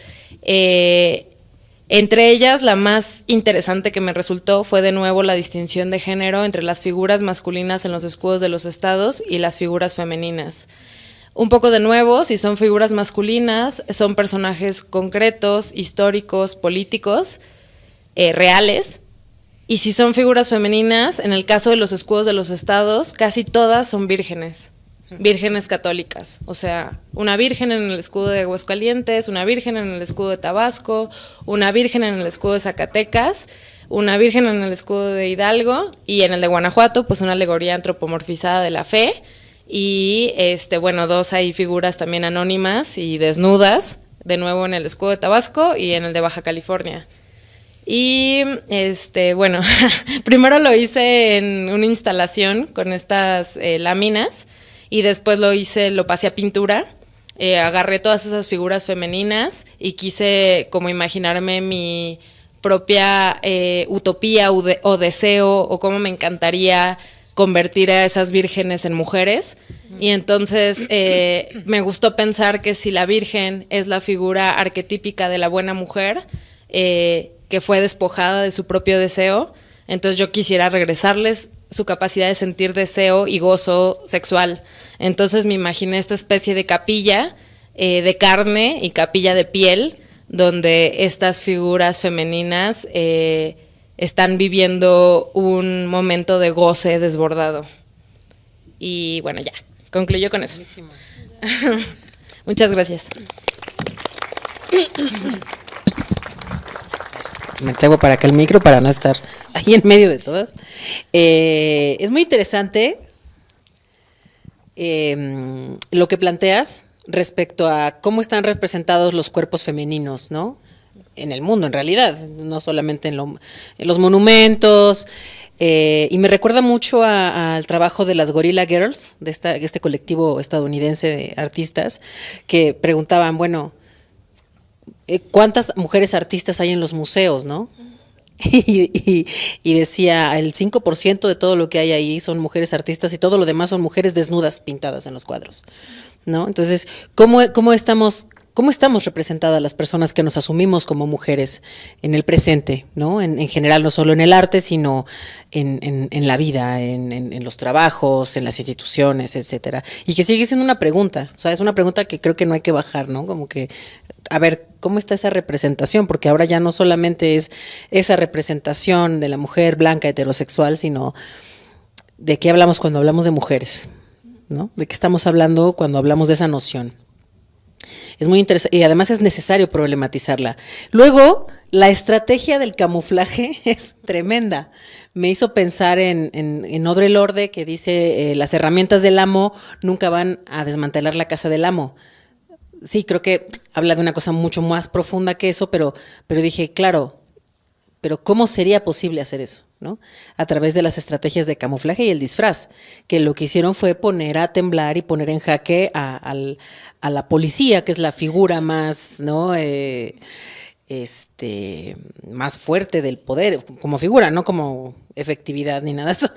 Entre ellas, la más interesante que me resultó fue de nuevo la distinción de género entre las figuras masculinas en los escudos de los estados y las figuras femeninas. Un poco de nuevo, si son figuras masculinas, son personajes concretos, históricos, políticos, reales. Y si son figuras femeninas, en el caso de los escudos de los estados, casi todas son vírgenes católicas. O sea, una virgen en el escudo de Aguascalientes, una virgen en el escudo de Tabasco, una virgen en el escudo de Zacatecas, una virgen en el escudo de Hidalgo y en el de Guanajuato, pues una alegoría antropomorfizada de la fe. Y bueno, dos hay figuras también anónimas y desnudas, de nuevo en el escudo de Tabasco y en el de Baja California. Y bueno, primero lo hice en una instalación con estas láminas y después lo pasé a pintura. Agarré todas esas figuras femeninas y quise como imaginarme mi propia utopía o deseo o cómo me encantaría convertir a esas vírgenes en mujeres. Y entonces me gustó pensar que si la virgen es la figura arquetípica de la buena mujer, que fue despojada de su propio deseo, entonces yo quisiera regresarles su capacidad de sentir deseo y gozo sexual. Entonces me imaginé esta especie de capilla de carne y capilla de piel, donde estas figuras femeninas están viviendo un momento de goce desbordado. Y bueno, ya, concluyo con eso. Muchas gracias. Me entrego para acá el micro para no estar ahí en medio de todas. Es muy interesante lo que planteas respecto a cómo están representados los cuerpos femeninos, ¿no? En el mundo, en realidad, no solamente en los monumentos. Y me recuerda mucho al trabajo de las Gorilla Girls, de este colectivo estadounidense de artistas, que preguntaban, bueno, ¿cuántas mujeres artistas hay en los museos, no? Y decía, el 5% de todo lo que hay ahí son mujeres artistas y todo lo demás son mujeres desnudas pintadas en los cuadros, ¿no? Entonces, ¿cómo estamos representadas las personas que nos asumimos como mujeres en el presente, ¿no? En general, no solo en el arte, sino en la vida, en los trabajos, en las instituciones, etcétera. Y que sigue siendo una pregunta, o sea, es una pregunta que creo que no hay que bajar, ¿no? Como que, a ver, ¿cómo está esa representación? Porque ahora ya no solamente es esa representación de la mujer blanca heterosexual, sino de qué hablamos cuando hablamos de mujeres, ¿no? De qué estamos hablando cuando hablamos de esa noción. Es muy interesante y además es necesario problematizarla. Luego, la estrategia del camuflaje es tremenda. Me hizo pensar en Audre Lorde, que dice, las herramientas del amo nunca van a desmantelar la casa del amo. Sí, creo que habla de una cosa mucho más profunda que eso, pero dije, claro, pero ¿cómo sería posible hacer eso, ¿no? A través de las estrategias de camuflaje y el disfraz, que lo que hicieron fue poner a temblar y poner en jaque a la policía, que es la figura más, ¿no? Más fuerte del poder, como figura, no como efectividad ni nada de eso,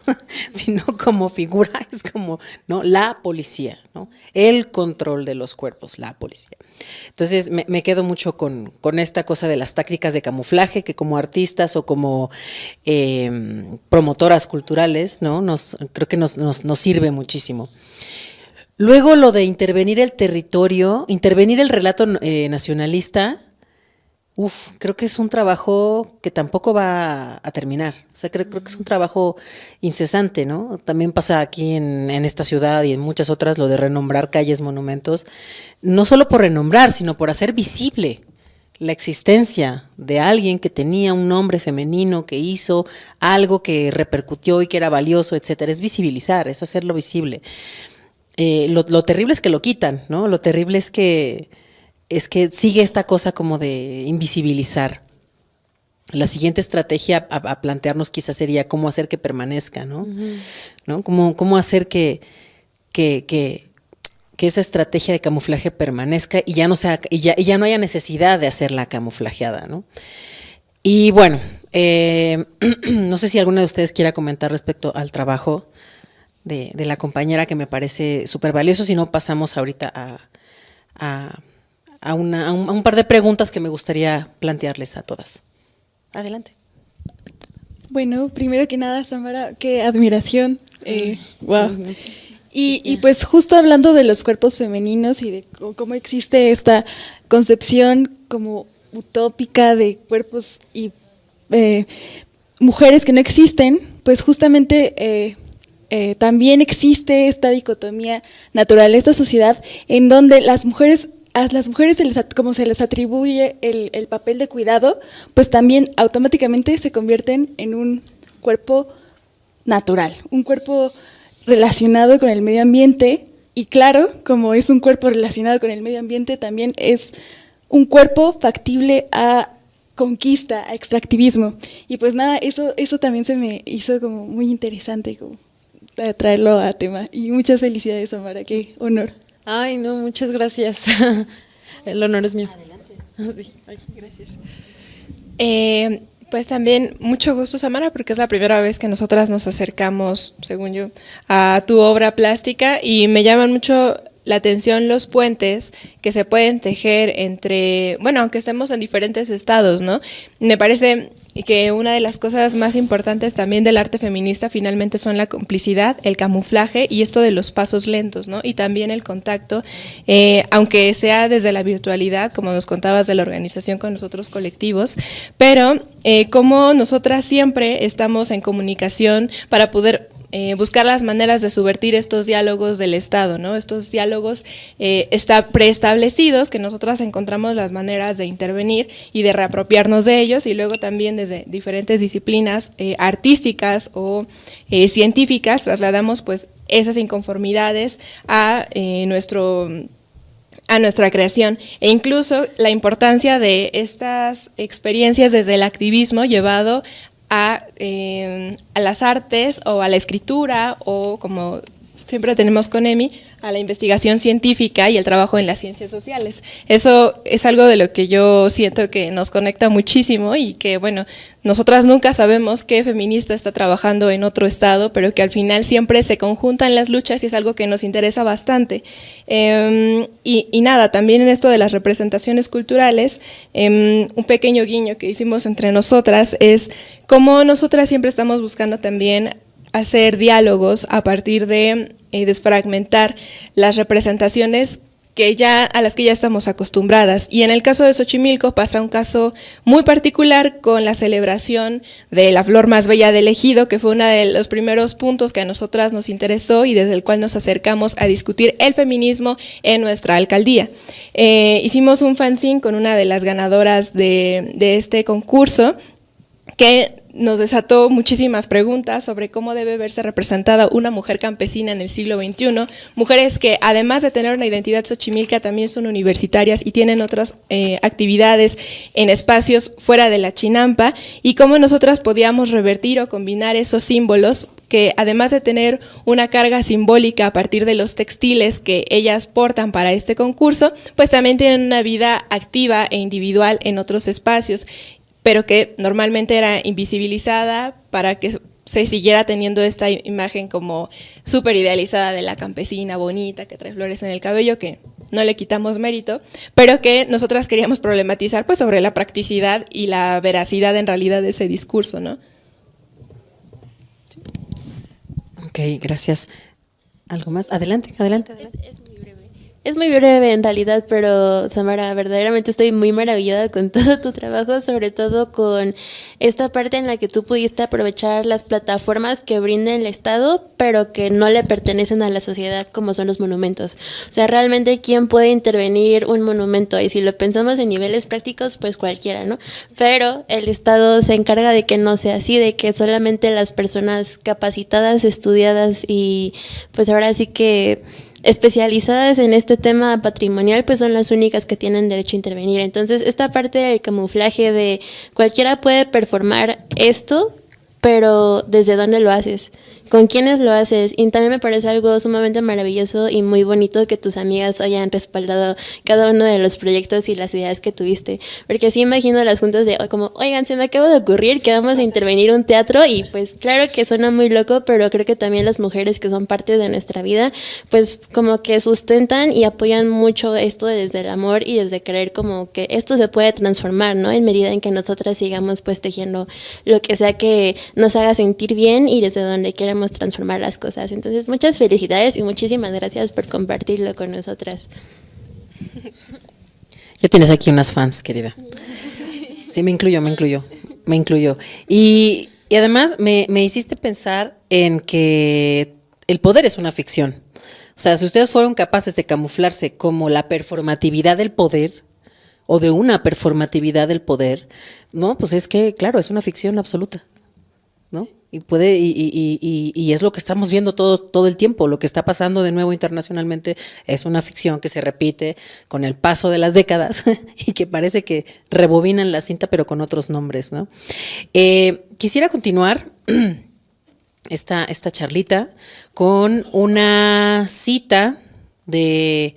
¿no? Sino como figura, es como, ¿no? La policía, ¿no? El control de los cuerpos, la policía. Entonces me quedo mucho con esta cosa de las tácticas de camuflaje, que como artistas o como promotoras culturales, ¿no? Creo que nos sirve muchísimo. Luego lo de intervenir el territorio, intervenir el relato nacionalista. Creo que es un trabajo que tampoco va a terminar. O sea, creo que es un trabajo incesante, ¿no? También pasa aquí en esta ciudad y en muchas otras lo de renombrar calles, monumentos, no solo por renombrar, sino por hacer visible la existencia de alguien que tenía un nombre femenino, que hizo algo que repercutió y que era valioso, etcétera. Es visibilizar, es hacerlo visible. Lo terrible es que lo quitan, ¿no? Lo terrible es que sigue esta cosa como de invisibilizar. La siguiente estrategia a plantearnos quizás sería cómo hacer que permanezca, ¿no? Uh-huh. ¿No? Cómo hacer que esa estrategia de camuflaje permanezca y ya no haya necesidad de hacerla camuflajeada, ¿no? Y bueno, no sé si alguna de ustedes quiera comentar respecto al trabajo de la compañera, que me parece súper valioso. Si no, pasamos ahorita a un par de preguntas que me gustaría plantearles a todas. Adelante. Bueno, primero que nada, Samara, qué admiración. Wow. Y pues justo hablando de los cuerpos femeninos y de cómo existe esta concepción como utópica de cuerpos y mujeres que no existen, pues justamente también existe esta dicotomía naturaleza-sociedad en donde a las mujeres como se les atribuye el papel de cuidado, pues también automáticamente se convierten en un cuerpo natural, un cuerpo relacionado con el medio ambiente. Y claro, como es un cuerpo relacionado con el medio ambiente, también es un cuerpo factible a conquista, a extractivismo. Y pues nada, eso también se me hizo como muy interesante, como traerlo a tema. Y muchas felicidades, Amara, qué honor. Ay, no, muchas gracias. El honor es mío. Adelante. Sí, ay, gracias. Pues también mucho gusto, Samara, porque es la primera vez que nosotras nos acercamos, según yo, a tu obra plástica y me llaman mucho la atención los puentes que se pueden tejer entre, bueno, aunque estemos en diferentes estados, ¿no? Me parece que una de las cosas más importantes también del arte feminista finalmente son la complicidad, el camuflaje y esto de los pasos lentos, ¿no? Y también el contacto, aunque sea desde la virtualidad, como nos contabas de la organización con los otros colectivos, pero como nosotras siempre estamos en comunicación para poder buscar las maneras de subvertir estos diálogos del Estado, ¿no? Estos diálogos preestablecidos que nosotras encontramos las maneras de intervenir y de reapropiarnos de ellos y luego también desde diferentes disciplinas artísticas o científicas trasladamos pues esas inconformidades a nuestra creación e incluso la importancia de estas experiencias desde el activismo llevado a las artes o a la escritura o como siempre tenemos con Emi, a la investigación científica y el trabajo en las ciencias sociales. Eso es algo de lo que yo siento que nos conecta muchísimo y que, bueno, nosotras nunca sabemos qué feminista está trabajando en otro estado, pero que al final siempre se conjuntan las luchas y es algo que nos interesa bastante. Y nada, también en esto de las representaciones culturales, un pequeño guiño que hicimos entre nosotras es cómo nosotras siempre estamos buscando también hacer diálogos a partir de desfragmentar las representaciones a las que ya estamos acostumbradas. Y en el caso de Xochimilco pasa un caso muy particular con la celebración de la flor más bella del ejido, que fue uno de los primeros puntos que a nosotras nos interesó y desde el cual nos acercamos a discutir el feminismo en nuestra alcaldía. Hicimos un fanzine con una de las ganadoras de este concurso que nos desató muchísimas preguntas sobre cómo debe verse representada una mujer campesina en el siglo XXI, mujeres que además de tener una identidad xochimilca también son universitarias y tienen otras actividades en espacios fuera de la Chinampa y cómo nosotras podíamos revertir o combinar esos símbolos que además de tener una carga simbólica a partir de los textiles que ellas portan para este concurso, pues también tienen una vida activa e individual en otros espacios, pero que normalmente era invisibilizada para que se siguiera teniendo esta imagen como súper idealizada de la campesina bonita que trae flores en el cabello, que no le quitamos mérito, pero que nosotras queríamos problematizar pues sobre la practicidad y la veracidad en realidad de ese discurso, ¿no? Ok, gracias. ¿Algo más? Adelante, adelante. Es muy breve en realidad, pero Samara, verdaderamente estoy muy maravillada con todo tu trabajo, sobre todo con esta parte en la que tú pudiste aprovechar las plataformas que brinda el Estado, pero que no le pertenecen a la sociedad, como son los monumentos. O sea, realmente, ¿quién puede intervenir un monumento? Y si lo pensamos en niveles prácticos, pues cualquiera, ¿no? Pero el Estado se encarga de que no sea así, de que solamente las personas capacitadas, estudiadas y pues ahora sí que especializadas en este tema patrimonial, pues son las únicas que tienen derecho a intervenir. Entonces, esta parte del camuflaje de cualquiera puede performar esto, pero ¿desde dónde lo haces? ¿Con quiénes lo haces? Y también me parece algo sumamente maravilloso y muy bonito que tus amigas hayan respaldado cada uno de los proyectos y las ideas que tuviste. Porque así imagino las juntas de como, oigan, se me acaba de ocurrir que vamos a intervenir un teatro y pues claro que suena muy loco, pero creo que también las mujeres que son parte de nuestra vida, pues como que sustentan y apoyan mucho esto desde el amor y desde creer como que esto se puede transformar, ¿no? En medida en que nosotras sigamos pues tejiendo lo que sea que nos haga sentir bien y desde donde queremos transformar las cosas. Entonces, muchas felicidades y muchísimas gracias por compartirlo con nosotras. Ya tienes aquí unas fans, querida. Sí, me incluyo. Y además me hiciste pensar en que el poder es una ficción. O sea, si ustedes fueron capaces de camuflarse como la performatividad del poder o de una performatividad del poder, no, pues es que, claro, es una ficción absoluta, ¿no? y es lo que estamos viendo todo el tiempo. Lo que está pasando de nuevo internacionalmente es una ficción que se repite con el paso de las décadas y que parece que rebobinan la cinta pero con otros nombres, ¿no? Quisiera continuar esta charlita con una cita de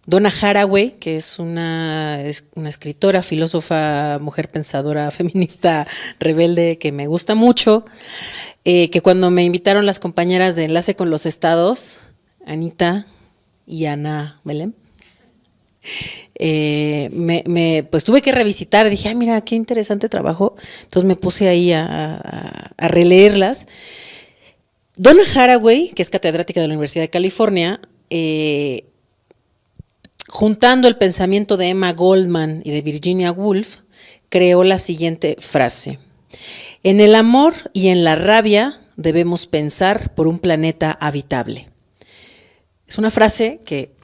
Donna Haraway, que es una escritora, filósofa, mujer pensadora, feminista, rebelde, que me gusta mucho, que cuando me invitaron las compañeras de Enlace con los Estados, Anita y Ana Belén, pues tuve que revisitar, dije, mira, qué interesante trabajo, entonces me puse ahí a releerlas. Donna Haraway, que es catedrática de la Universidad de California, juntando el pensamiento de Emma Goldman y de Virginia Woolf, creó la siguiente frase: en el amor y en la rabia debemos pensar por un planeta habitable. Es una frase que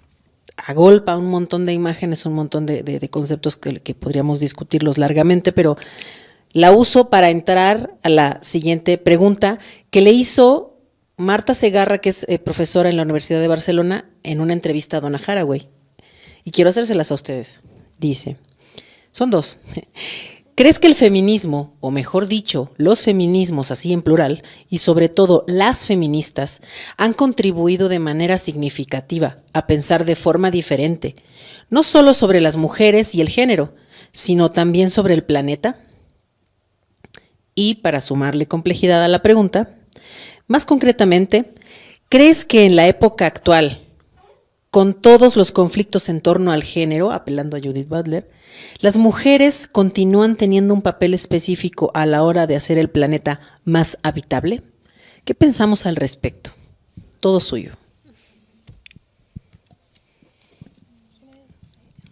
agolpa un montón de imágenes, un montón de conceptos que podríamos discutirlos largamente, pero la uso para entrar a la siguiente pregunta que le hizo Marta Segarra, que es profesora en la Universidad de Barcelona, en una entrevista a Donna Haraway. Y quiero hacérselas a ustedes. Dice, son dos. ¿Crees que el feminismo, o mejor dicho, los feminismos así en plural, y sobre todo las feministas, han contribuido de manera significativa a pensar de forma diferente, no solo sobre las mujeres y el género, sino también sobre el planeta? Y para sumarle complejidad a la pregunta, más concretamente, ¿crees que en la época actual, con todos los conflictos en torno al género, apelando a Judith Butler, las mujeres continúan teniendo un papel específico a la hora de hacer el planeta más habitable? ¿Qué pensamos al respecto? Todo suyo.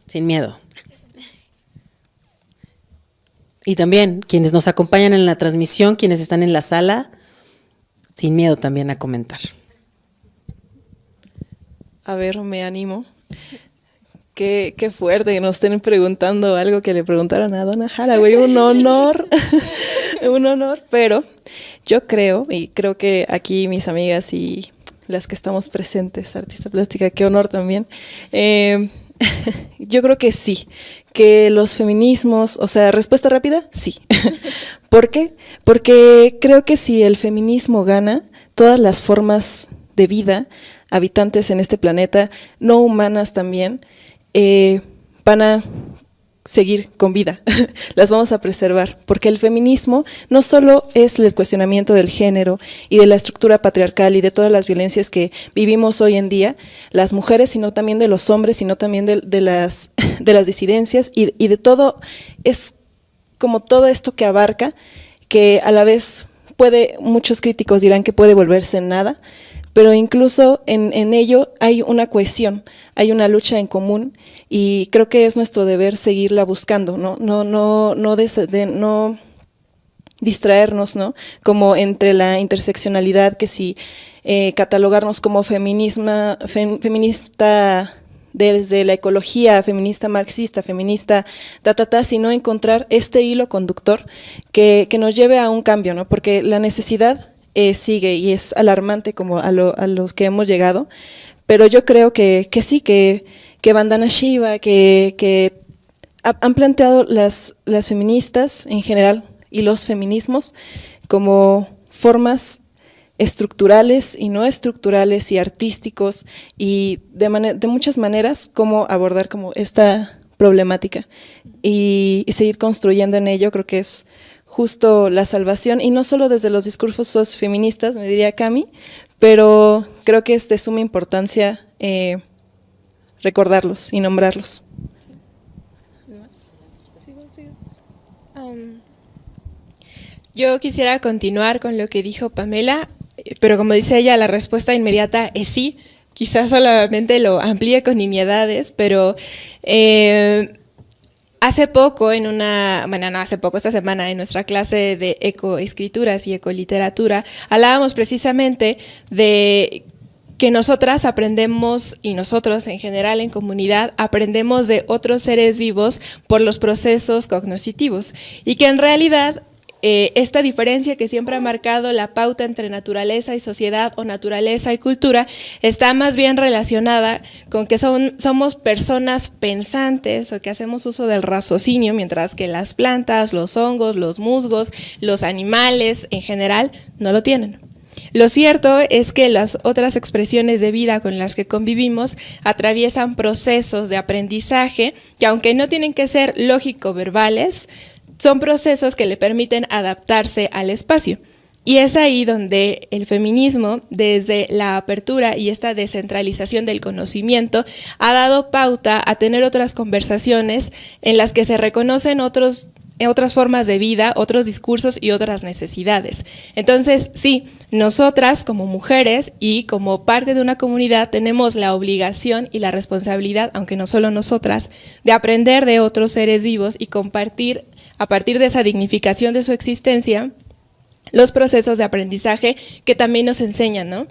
Sin miedo. Y también quienes nos acompañan en la transmisión, quienes están en la sala, sin miedo también a comentar. A ver, me animo. Qué fuerte que nos estén preguntando algo que le preguntaron a Donna Haraway. Un honor, un honor, pero yo creo, y creo que aquí mis amigas y las que estamos presentes, artista plástica, qué honor también, yo creo que sí, que los feminismos, o sea, respuesta rápida, sí. ¿Por qué? Porque creo que si el feminismo gana, todas las formas de vida habitantes en este planeta, no humanas también, van a seguir con vida, las vamos a preservar, porque el feminismo no solo es el cuestionamiento del género y de la estructura patriarcal y de todas las violencias que vivimos hoy en día, las mujeres, sino también de los hombres, sino también de las disidencias y de todo, es como todo esto que abarca, que a la vez muchos críticos dirán que puede volverse en nada, pero incluso en ello hay una cohesión, hay una lucha en común y creo que es nuestro deber seguirla buscando, no distraernos, ¿no? Como entre la interseccionalidad, que si catalogarnos como feminista desde la ecología, feminista marxista, feminista sino encontrar este hilo conductor que nos lleve a un cambio, ¿no? Porque la necesidad sigue y es alarmante como a los que hemos llegado, pero yo creo que sí, que Vandana Shiva, que han planteado las feministas en general y los feminismos como formas estructurales y no estructurales y artísticos y de muchas maneras cómo abordar como esta problemática y seguir construyendo en ello. Creo que es justo la salvación, y no solo desde los discursos feministas, me diría Cami, pero creo que es de suma importancia recordarlos y nombrarlos. Yo quisiera continuar con lo que dijo Pamela, pero como dice ella, la respuesta inmediata es sí. Quizás solamente lo amplíe con nimiedades, pero hace poco, esta semana, en nuestra clase de ecoescrituras y ecoliteratura, hablábamos precisamente de que nosotras aprendemos, y nosotros en general en comunidad, aprendemos de otros seres vivos por los procesos cognitivos, y que en realidad esta diferencia que siempre ha marcado la pauta entre naturaleza y sociedad o naturaleza y cultura está más bien relacionada con que somos personas pensantes o que hacemos uso del raciocinio, mientras que las plantas, los hongos, los musgos, los animales en general no lo tienen. Lo cierto es que las otras expresiones de vida con las que convivimos atraviesan procesos de aprendizaje que, aunque no tienen que ser lógico-verbales, son procesos que le permiten adaptarse al espacio. Y es ahí donde el feminismo, desde la apertura y esta descentralización del conocimiento, ha dado pauta a tener otras conversaciones en las que se reconocen otras formas de vida, otros discursos y otras necesidades. Entonces, sí, nosotras como mujeres y como parte de una comunidad tenemos la obligación y la responsabilidad, aunque no solo nosotras, de aprender de otros seres vivos y compartir, a partir de esa dignificación de su existencia, los procesos de aprendizaje que también nos enseñan, ¿no?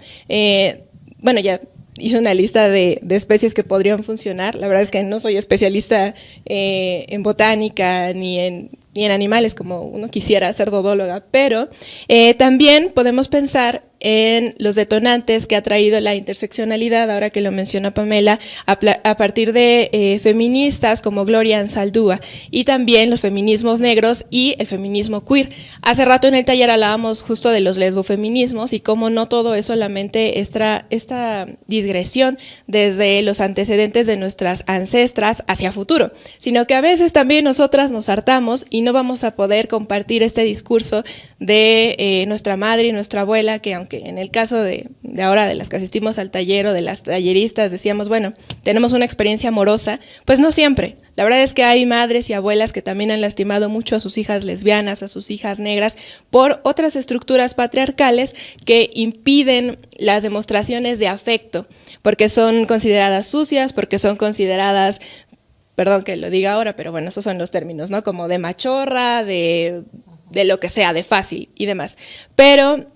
Bueno, ya hice una lista de especies que podrían funcionar. La verdad es que no soy especialista en botánica ni en animales como uno quisiera ser todóloga, pero también podemos pensar en los detonantes que ha traído la interseccionalidad, ahora que lo menciona Pamela, a partir de feministas como Gloria Anzaldúa y también los feminismos negros y el feminismo queer. Hace rato en el taller hablábamos justo de los lesbofeminismos y cómo no todo es solamente esta digresión desde los antecedentes de nuestras ancestras hacia futuro, sino que a veces también nosotras nos hartamos y no vamos a poder compartir este discurso de nuestra madre y nuestra abuela, que aunque en el caso de ahora de las que asistimos al taller o de las talleristas decíamos, bueno, tenemos una experiencia amorosa, pues no siempre. La verdad es que hay madres y abuelas que también han lastimado mucho a sus hijas lesbianas, a sus hijas negras, por otras estructuras patriarcales que impiden las demostraciones de afecto, porque son consideradas sucias, porque son consideradas, perdón que lo diga ahora, pero bueno, esos son los términos, ¿no? Como de machorra, de lo que sea, de fácil y demás. Pero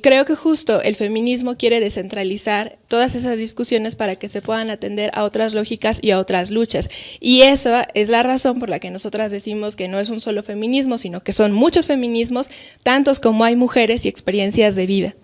creo que justo el feminismo quiere descentralizar todas esas discusiones para que se puedan atender a otras lógicas y a otras luchas. Y eso es la razón por la que nosotras decimos que no es un solo feminismo, sino que son muchos feminismos, tantos como hay mujeres y experiencias de vida.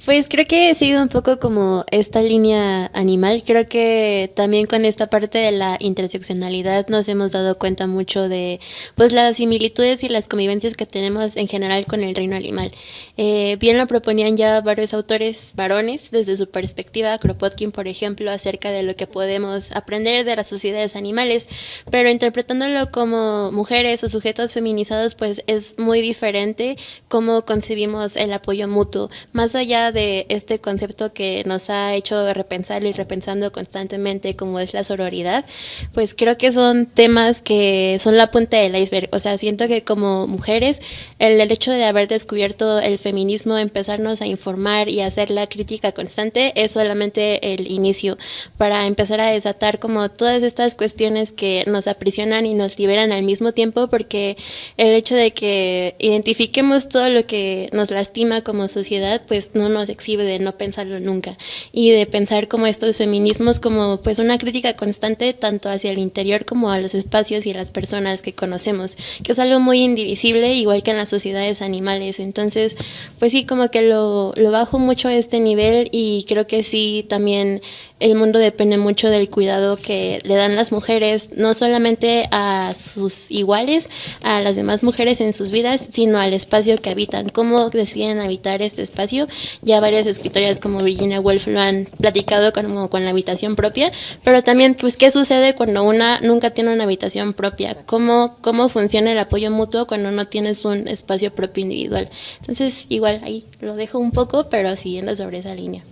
Pues creo que sigue un poco como esta línea animal. Creo que también con esta parte de la interseccionalidad nos hemos dado cuenta mucho de pues las similitudes y las convivencias que tenemos en general con el reino animal. Bien lo proponían ya varios autores varones desde su perspectiva, Kropotkin por ejemplo, acerca de lo que podemos aprender de las sociedades animales, pero interpretándolo como mujeres o sujetos feminizados pues es muy diferente cómo concebimos el apoyo mutuo, más allá de este concepto que nos ha hecho repensarlo y repensando constantemente como es la sororidad, pues creo que son temas que son la punta del iceberg. O sea, siento que como mujeres el hecho de haber descubierto el feminismo, empezarnos a informar y hacer la crítica constante es solamente el inicio para empezar a desatar como todas estas cuestiones que nos aprisionan y nos liberan al mismo tiempo, porque el hecho de que identifiquemos todo lo que nos lastima como sociedad pues no nos exhibe de no pensarlo nunca y de pensar como estos feminismos como pues una crítica constante tanto hacia el interior como a los espacios y a las personas que conocemos, que es algo muy indivisible igual que en las sociedades animales. Entonces pues sí, como que lo bajo mucho a este nivel y creo que sí también el mundo depende mucho del cuidado que le dan las mujeres, no solamente a sus iguales, a las demás mujeres en sus vidas, sino al espacio que habitan, cómo deciden habitar este espacio. Ya varias escritoras como Virginia Woolf lo han platicado como con la habitación propia, pero también pues qué sucede cuando una nunca tiene una habitación propia, cómo funciona el apoyo mutuo cuando no tienes un espacio propio individual. Entonces igual ahí lo dejo un poco, pero siguiendo sobre esa línea.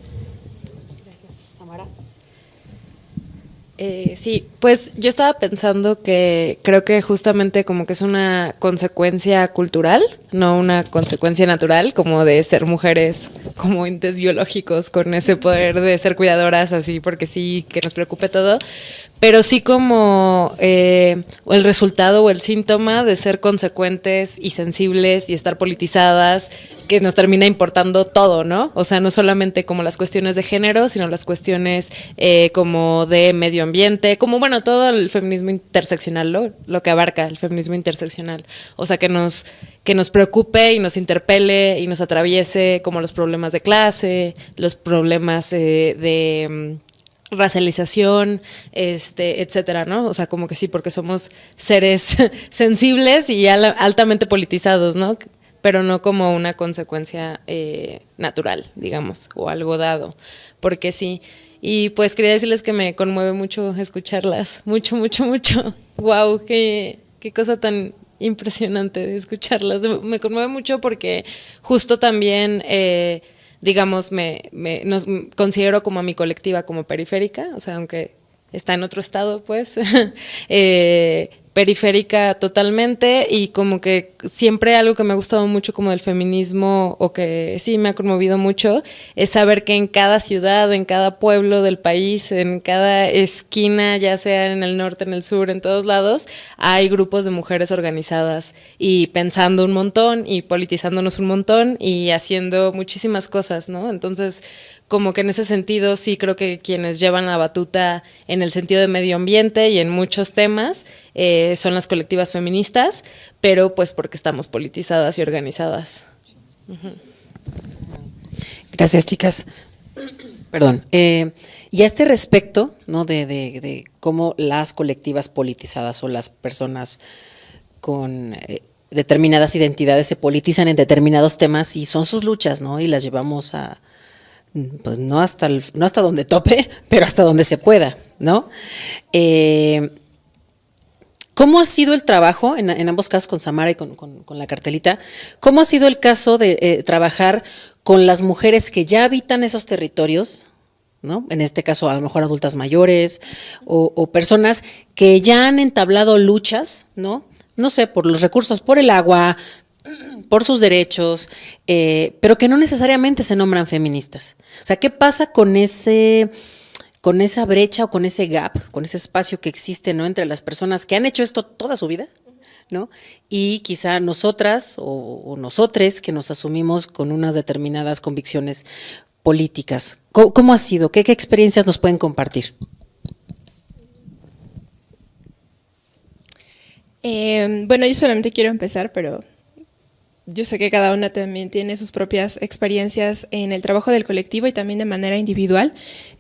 Sí, pues yo estaba pensando que creo que justamente como que es una consecuencia cultural, no una consecuencia natural, como de ser mujeres como entes biológicos con ese poder de ser cuidadoras así porque sí, que nos preocupe todo. pero sí como el resultado o el síntoma de ser consecuentes y sensibles y estar politizadas, que nos termina importando todo, ¿no? O sea, no solamente como las cuestiones de género, sino las cuestiones como de medio ambiente, como bueno, todo el feminismo interseccional, lo que abarca el feminismo interseccional. O sea, que nos preocupe y nos interpele y nos atraviese como los problemas de clase, los problemas de racialización, etcétera, ¿no? O sea, como que sí, porque somos seres sensibles y altamente politizados, ¿no? Pero no como una consecuencia natural, digamos, o algo dado, porque sí. Y pues quería decirles que me conmueve mucho escucharlas, mucho, mucho, mucho. Wow, qué cosa tan impresionante de escucharlas. Me conmueve mucho porque justo también, digamos, nos considero como a mi colectiva como periférica, o sea, aunque está en otro estado, pues, periférica totalmente, y como que siempre algo que me ha gustado mucho como del feminismo, o que sí me ha conmovido mucho, es saber que en cada ciudad, en cada pueblo del país, en cada esquina, ya sea en el norte, en el sur, en todos lados, hay grupos de mujeres organizadas y pensando un montón y politizándonos un montón y haciendo muchísimas cosas, ¿no? Entonces, como que en ese sentido sí creo que quienes llevan la batuta en el sentido de medio ambiente y en muchos temas son las colectivas feministas, pero pues porque estamos politizadas y organizadas. Gracias, chicas. Perdón. Y a este respecto, ¿no? de cómo las colectivas politizadas o las personas con determinadas identidades se politizan en determinados temas y son sus luchas, ¿no? Y las llevamos a, pues no hasta donde tope, pero hasta donde se pueda, ¿no? ¿Cómo ha sido el trabajo, en ambos casos con Samara y con la cartelita, cómo ha sido el caso de trabajar con las mujeres que ya habitan esos territorios, ¿no? En este caso, a lo mejor adultas mayores o personas que ya han entablado luchas, ¿no? No sé, por los recursos, por el agua, por sus derechos, pero que no necesariamente se nombran feministas. O sea, ¿qué pasa con esa brecha o con ese gap, con ese espacio que existe, ¿no? Entre las personas que han hecho esto toda su vida, ¿no? Y quizá nosotras o nosotres que nos asumimos con unas determinadas convicciones políticas. ¿Cómo ha sido? ¿Qué experiencias nos pueden compartir? Bueno, yo solamente quiero empezar, pero yo sé que cada una también tiene sus propias experiencias en el trabajo del colectivo y también de manera individual.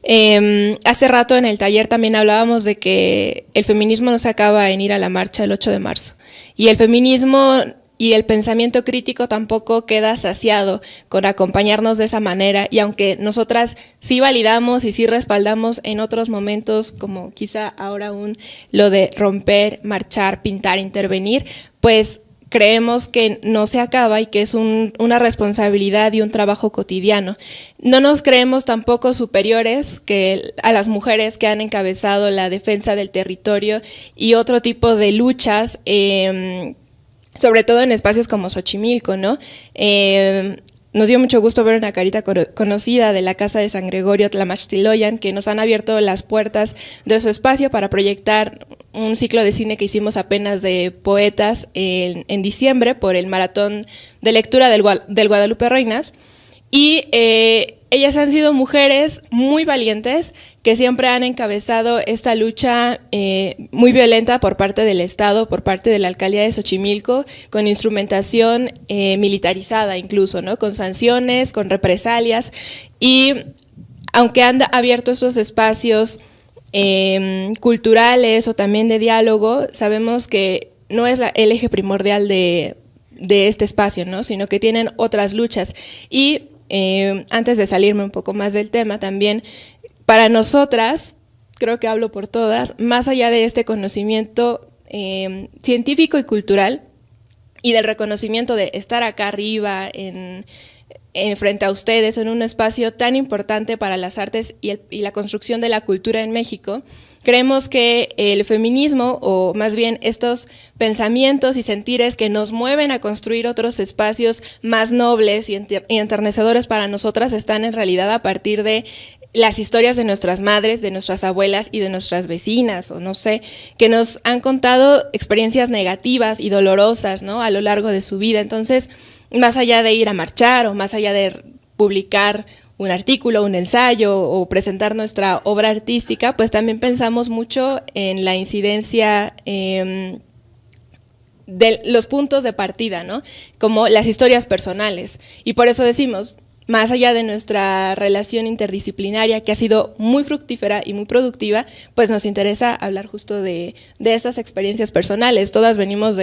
Hace rato en el taller también hablábamos de que el feminismo no se acaba en ir a la marcha el 8 de marzo. Y el feminismo y el pensamiento crítico tampoco queda saciado con acompañarnos de esa manera. Y aunque nosotras sí validamos y sí respaldamos en otros momentos, como quizá ahora aún lo de romper, marchar, pintar, intervenir, pues creemos que no se acaba y que es una responsabilidad y un trabajo cotidiano. No nos creemos tampoco superiores que a las mujeres que han encabezado la defensa del territorio y otro tipo de luchas, sobre todo en espacios como Xochimilco, ¿no? Nos dio mucho gusto ver una carita conocida de la Casa de San Gregorio Tlaxtiloyan, que nos han abierto las puertas de su espacio para proyectar un ciclo de cine que hicimos apenas de poetas en diciembre por el maratón de lectura del Guadalupe Reinas. Y ellas han sido mujeres muy valientes que siempre han encabezado esta lucha muy violenta por parte del Estado, por parte de la alcaldía de Xochimilco, con instrumentación militarizada incluso, ¿no? Con sanciones, con represalias. Y aunque han abierto estos espacios culturales o también de diálogo, sabemos que no es el eje primordial de este espacio, ¿no? Sino que tienen otras luchas. Y antes de salirme un poco más del tema, también para nosotras, creo que hablo por todas, más allá de este conocimiento científico y cultural y del reconocimiento de estar acá arriba frente a ustedes en un espacio tan importante para las artes y la construcción de la cultura en México, creemos que el feminismo, o más bien estos pensamientos y sentires que nos mueven a construir otros espacios más nobles y enternecedores para nosotras, están en realidad a partir de las historias de nuestras madres, de nuestras abuelas y de nuestras vecinas, o no sé, que nos han contado experiencias negativas y dolorosas, ¿no?, a lo largo de su vida. Entonces, más allá de ir a marchar o más allá de publicar un artículo, un ensayo o presentar nuestra obra artística, pues también pensamos mucho en la incidencia de los puntos de partida, ¿no?, como las historias personales. Y por eso decimos, más allá de nuestra relación interdisciplinaria, que ha sido muy fructífera y muy productiva, pues nos interesa hablar justo de esas experiencias personales. Todas venimos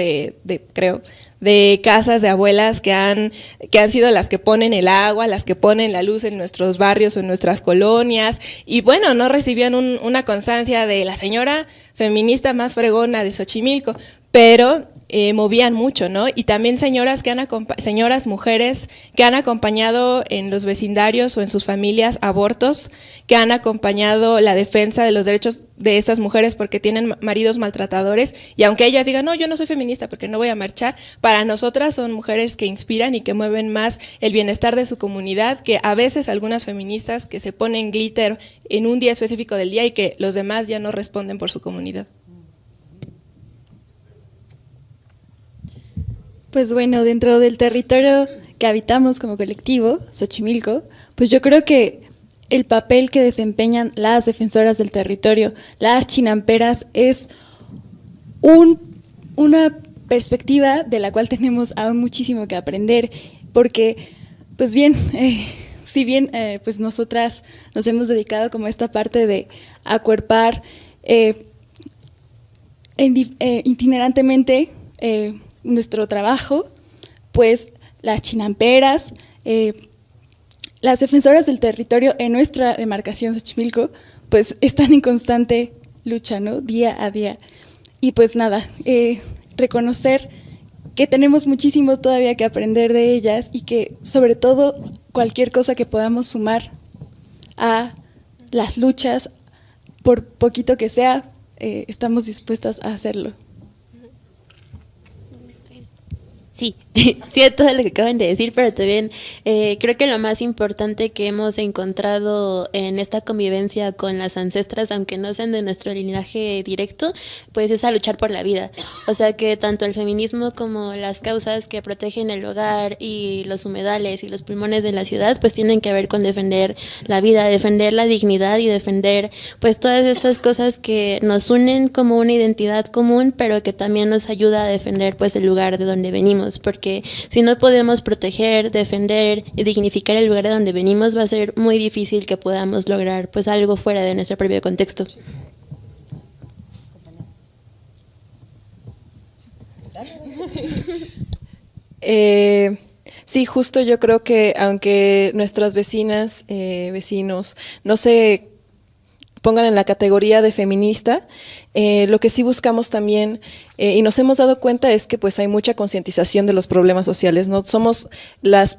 creo, de casas de abuelas que han sido las que ponen el agua, las que ponen la luz en nuestros barrios o en nuestras colonias, y bueno, no recibían una constancia de la señora feminista más fregona de Xochimilco, pero movían mucho, ¿no? Y también señoras mujeres que han acompañado en los vecindarios o en sus familias abortos, que han acompañado la defensa de los derechos de estas mujeres porque tienen maridos maltratadores, y aunque ellas digan, no, yo no soy feminista porque no voy a marchar, para nosotras son mujeres que inspiran y que mueven más el bienestar de su comunidad, que a veces algunas feministas que se ponen glitter en un día específico del día y que los demás ya no responden por su comunidad. Pues bueno, dentro del territorio que habitamos como colectivo, Xochimilco, pues yo creo que el papel que desempeñan las defensoras del territorio, las chinamperas, es una perspectiva de la cual tenemos aún muchísimo que aprender, porque, pues bien, si bien pues nosotras nos hemos dedicado como a esta parte de acuerpar itinerantemente nuestro trabajo, pues las chinamperas, las defensoras del territorio en nuestra demarcación Xochimilco, pues están en constante lucha, ¿no?, día a día. Y pues nada, reconocer que tenemos muchísimo todavía que aprender de ellas y que sobre todo cualquier cosa que podamos sumar a las luchas, por poquito que sea, estamos dispuestas a hacerlo. Sí, sí, a todo lo que acaban de decir, pero también creo que lo más importante que hemos encontrado en esta convivencia con las ancestras, aunque no sean de nuestro linaje directo, pues es a luchar por la vida. O sea que tanto el feminismo como las causas que protegen el hogar y los humedales y los pulmones de la ciudad, pues tienen que ver con defender la vida, defender la dignidad y defender pues todas estas cosas que nos unen como una identidad común, pero que también nos ayuda a defender pues el lugar de donde venimos. Porque si no podemos proteger, defender y dignificar el lugar de donde venimos, va a ser muy difícil que podamos lograr pues algo fuera de nuestro propio contexto. Sí, justo yo creo que aunque nuestras vecinas, vecinos, no se pongan en la categoría de feminista, lo que sí buscamos también y nos hemos dado cuenta es que pues hay mucha concientización de los problemas sociales, ¿no? Somos las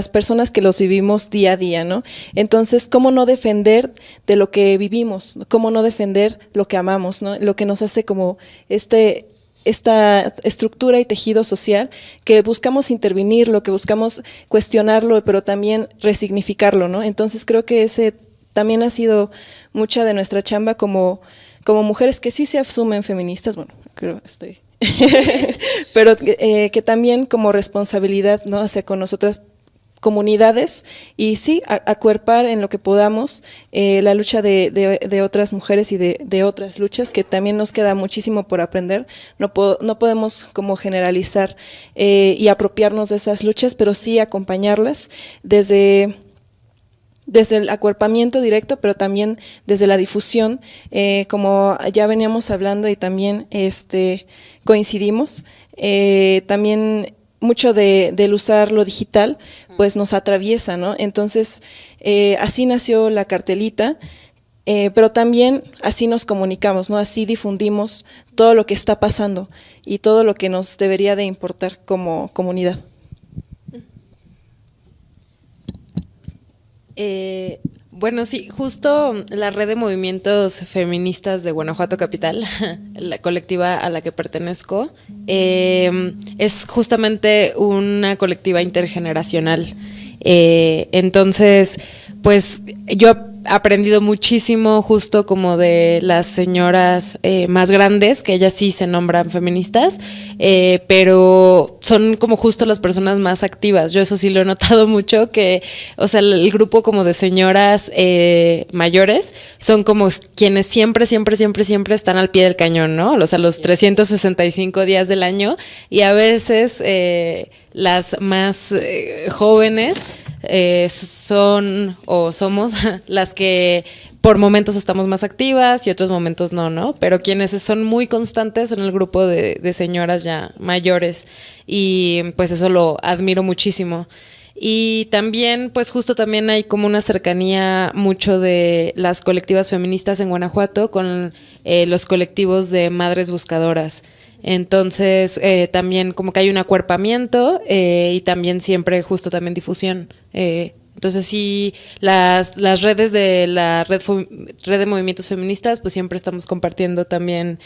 personas que los vivimos día a día, ¿no? Entonces, ¿cómo no defender de lo que vivimos? ¿Cómo no defender lo que amamos, ¿no? Lo que nos hace como esta estructura y tejido social que buscamos intervenir, lo que buscamos cuestionarlo, pero también resignificarlo, ¿no? Entonces, creo que ese también ha sido mucha de nuestra chamba como mujeres que sí se asumen feministas, bueno, creo estoy, pero que también como responsabilidad, ¿no?, hacia con nosotras comunidades y sí, acuerpar en lo que podamos la lucha de otras mujeres y de otras luchas, que también nos queda muchísimo por aprender. No podemos como generalizar y apropiarnos de esas luchas, pero sí acompañarlas desde el acuerpamiento directo, pero también desde la difusión, como ya veníamos hablando y también coincidimos, también mucho del usar lo digital, pues nos atraviesa, ¿no? Entonces, así nació la cartelita, pero también así nos comunicamos, ¿no? Así difundimos todo lo que está pasando y todo lo que nos debería de importar como comunidad. Bueno, sí, justo la red de movimientos feministas de Guanajuato Capital, la colectiva a la que pertenezco, es justamente una colectiva intergeneracional. Entonces, pues yo aprendido muchísimo justo como de las señoras más grandes, que ellas sí se nombran feministas, pero son como justo las personas más activas. Yo eso sí lo he notado mucho, que, o sea, el grupo como de señoras mayores son como quienes siempre están al pie del cañón, ¿no? O sea, los 365 días del año, y a veces las más jóvenes son o somos las que por momentos estamos más activas y otros momentos no, pero quienes son muy constantes son el grupo de señoras ya mayores, y pues eso lo admiro muchísimo. Y también, pues justo también hay como una cercanía mucho de las colectivas feministas en Guanajuato con los colectivos de madres buscadoras. Entonces, también como que hay un acuerpamiento y también siempre justo también difusión. Entonces, sí, las redes de la red de movimientos feministas, pues siempre estamos compartiendo también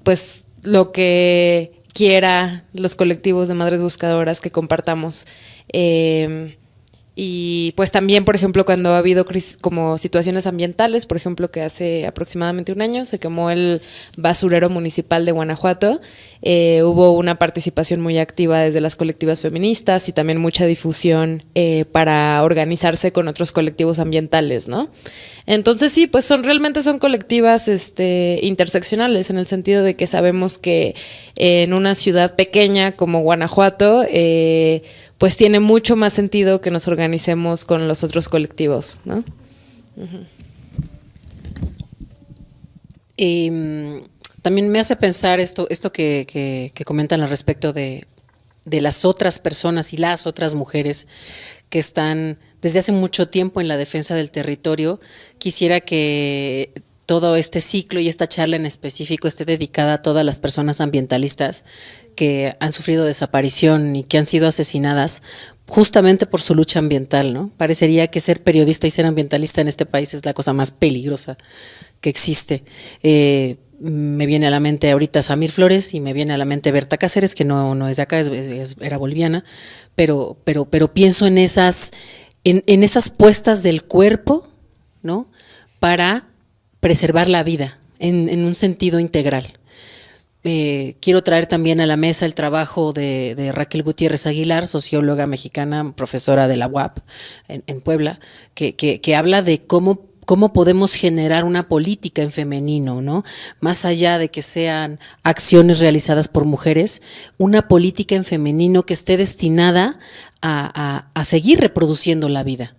pues lo que quiera los colectivos de madres buscadoras que compartamos. Y pues también, por ejemplo, cuando ha habido como situaciones ambientales, por ejemplo, que hace aproximadamente un año se quemó el basurero municipal de Guanajuato, hubo una participación muy activa desde las colectivas feministas y también mucha difusión para organizarse con otros colectivos ambientales, ¿no? Entonces sí, pues realmente son colectivas interseccionales, en el sentido de que sabemos que en una ciudad pequeña como Guanajuato, pues tiene mucho más sentido que nos organicemos con los otros colectivos, ¿no? Uh-huh. También me hace pensar esto que comentan al respecto de las otras personas y las otras mujeres que están desde hace mucho tiempo en la defensa del territorio. Quisiera que todo este ciclo y esta charla en específico esté dedicada a todas las personas ambientalistas que han sufrido desaparición y que han sido asesinadas justamente por su lucha ambiental, ¿no? Parecería que ser periodista y ser ambientalista en este país es la cosa más peligrosa que existe. Me viene a la mente ahorita Samir Flores y me viene a la mente Berta Cáceres, que no es de acá, era boliviana, pero pienso en esas puestas del cuerpo, ¿no? Para preservar la vida en un sentido integral. Quiero traer también a la mesa el trabajo de Raquel Gutiérrez Aguilar, socióloga mexicana, profesora de la UAP en Puebla, que habla de cómo podemos generar una política en femenino, ¿no? Más allá de que sean acciones realizadas por mujeres, una política en femenino que esté destinada a seguir reproduciendo la vida.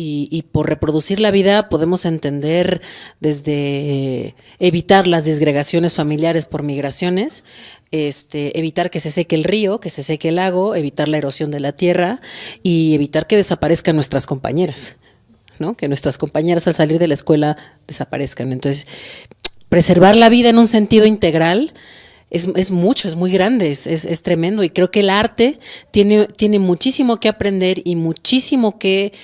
Y por reproducir la vida podemos entender desde evitar las disgregaciones familiares por migraciones, evitar que se seque el río, que se seque el lago, evitar la erosión de la tierra y evitar que desaparezcan nuestras compañeras, ¿no? Que nuestras compañeras al salir de la escuela desaparezcan. Entonces, preservar la vida en un sentido integral es mucho, es muy grande, es tremendo, y creo que el arte tiene muchísimo que aprender y muchísimo que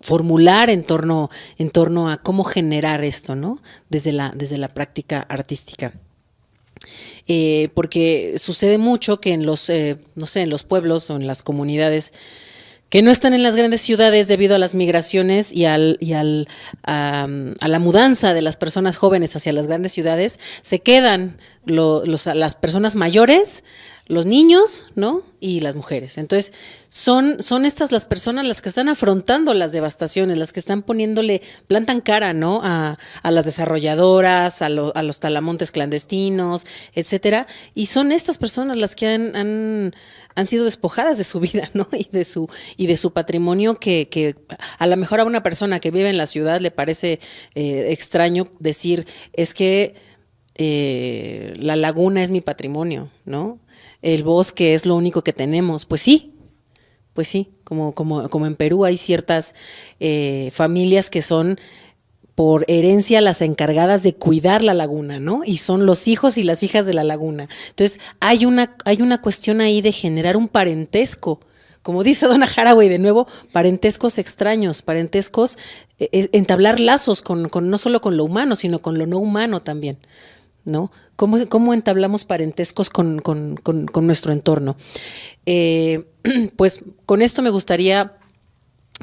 formular en torno a cómo generar esto, ¿no? Desde la práctica artística. Porque sucede mucho que en los pueblos o en las comunidades que no están en las grandes ciudades debido a las migraciones y a la mudanza de las personas jóvenes hacia las grandes ciudades, se quedan las personas mayores, los niños, ¿no? Y las mujeres. Entonces, son estas las personas las que están afrontando las devastaciones, las que están plantan cara, ¿no? A las desarrolladoras, a los talamontes clandestinos, etcétera. Y son estas personas las que han sido despojadas de su vida, ¿no? Y de su patrimonio, que a lo mejor a una persona que vive en la ciudad le parece extraño decir, es que la laguna es mi patrimonio, ¿no? El bosque es lo único que tenemos. Pues sí, como en Perú hay ciertas familias que son por herencia las encargadas de cuidar la laguna, ¿no? Y son los hijos y las hijas de la laguna. Entonces hay una cuestión ahí de generar un parentesco, como dice Donna Haraway de nuevo, parentescos extraños, parentescos, entablar lazos no solo con lo humano, sino con lo no humano también, ¿no? ¿Cómo entablamos parentescos con nuestro entorno? Pues con esto me gustaría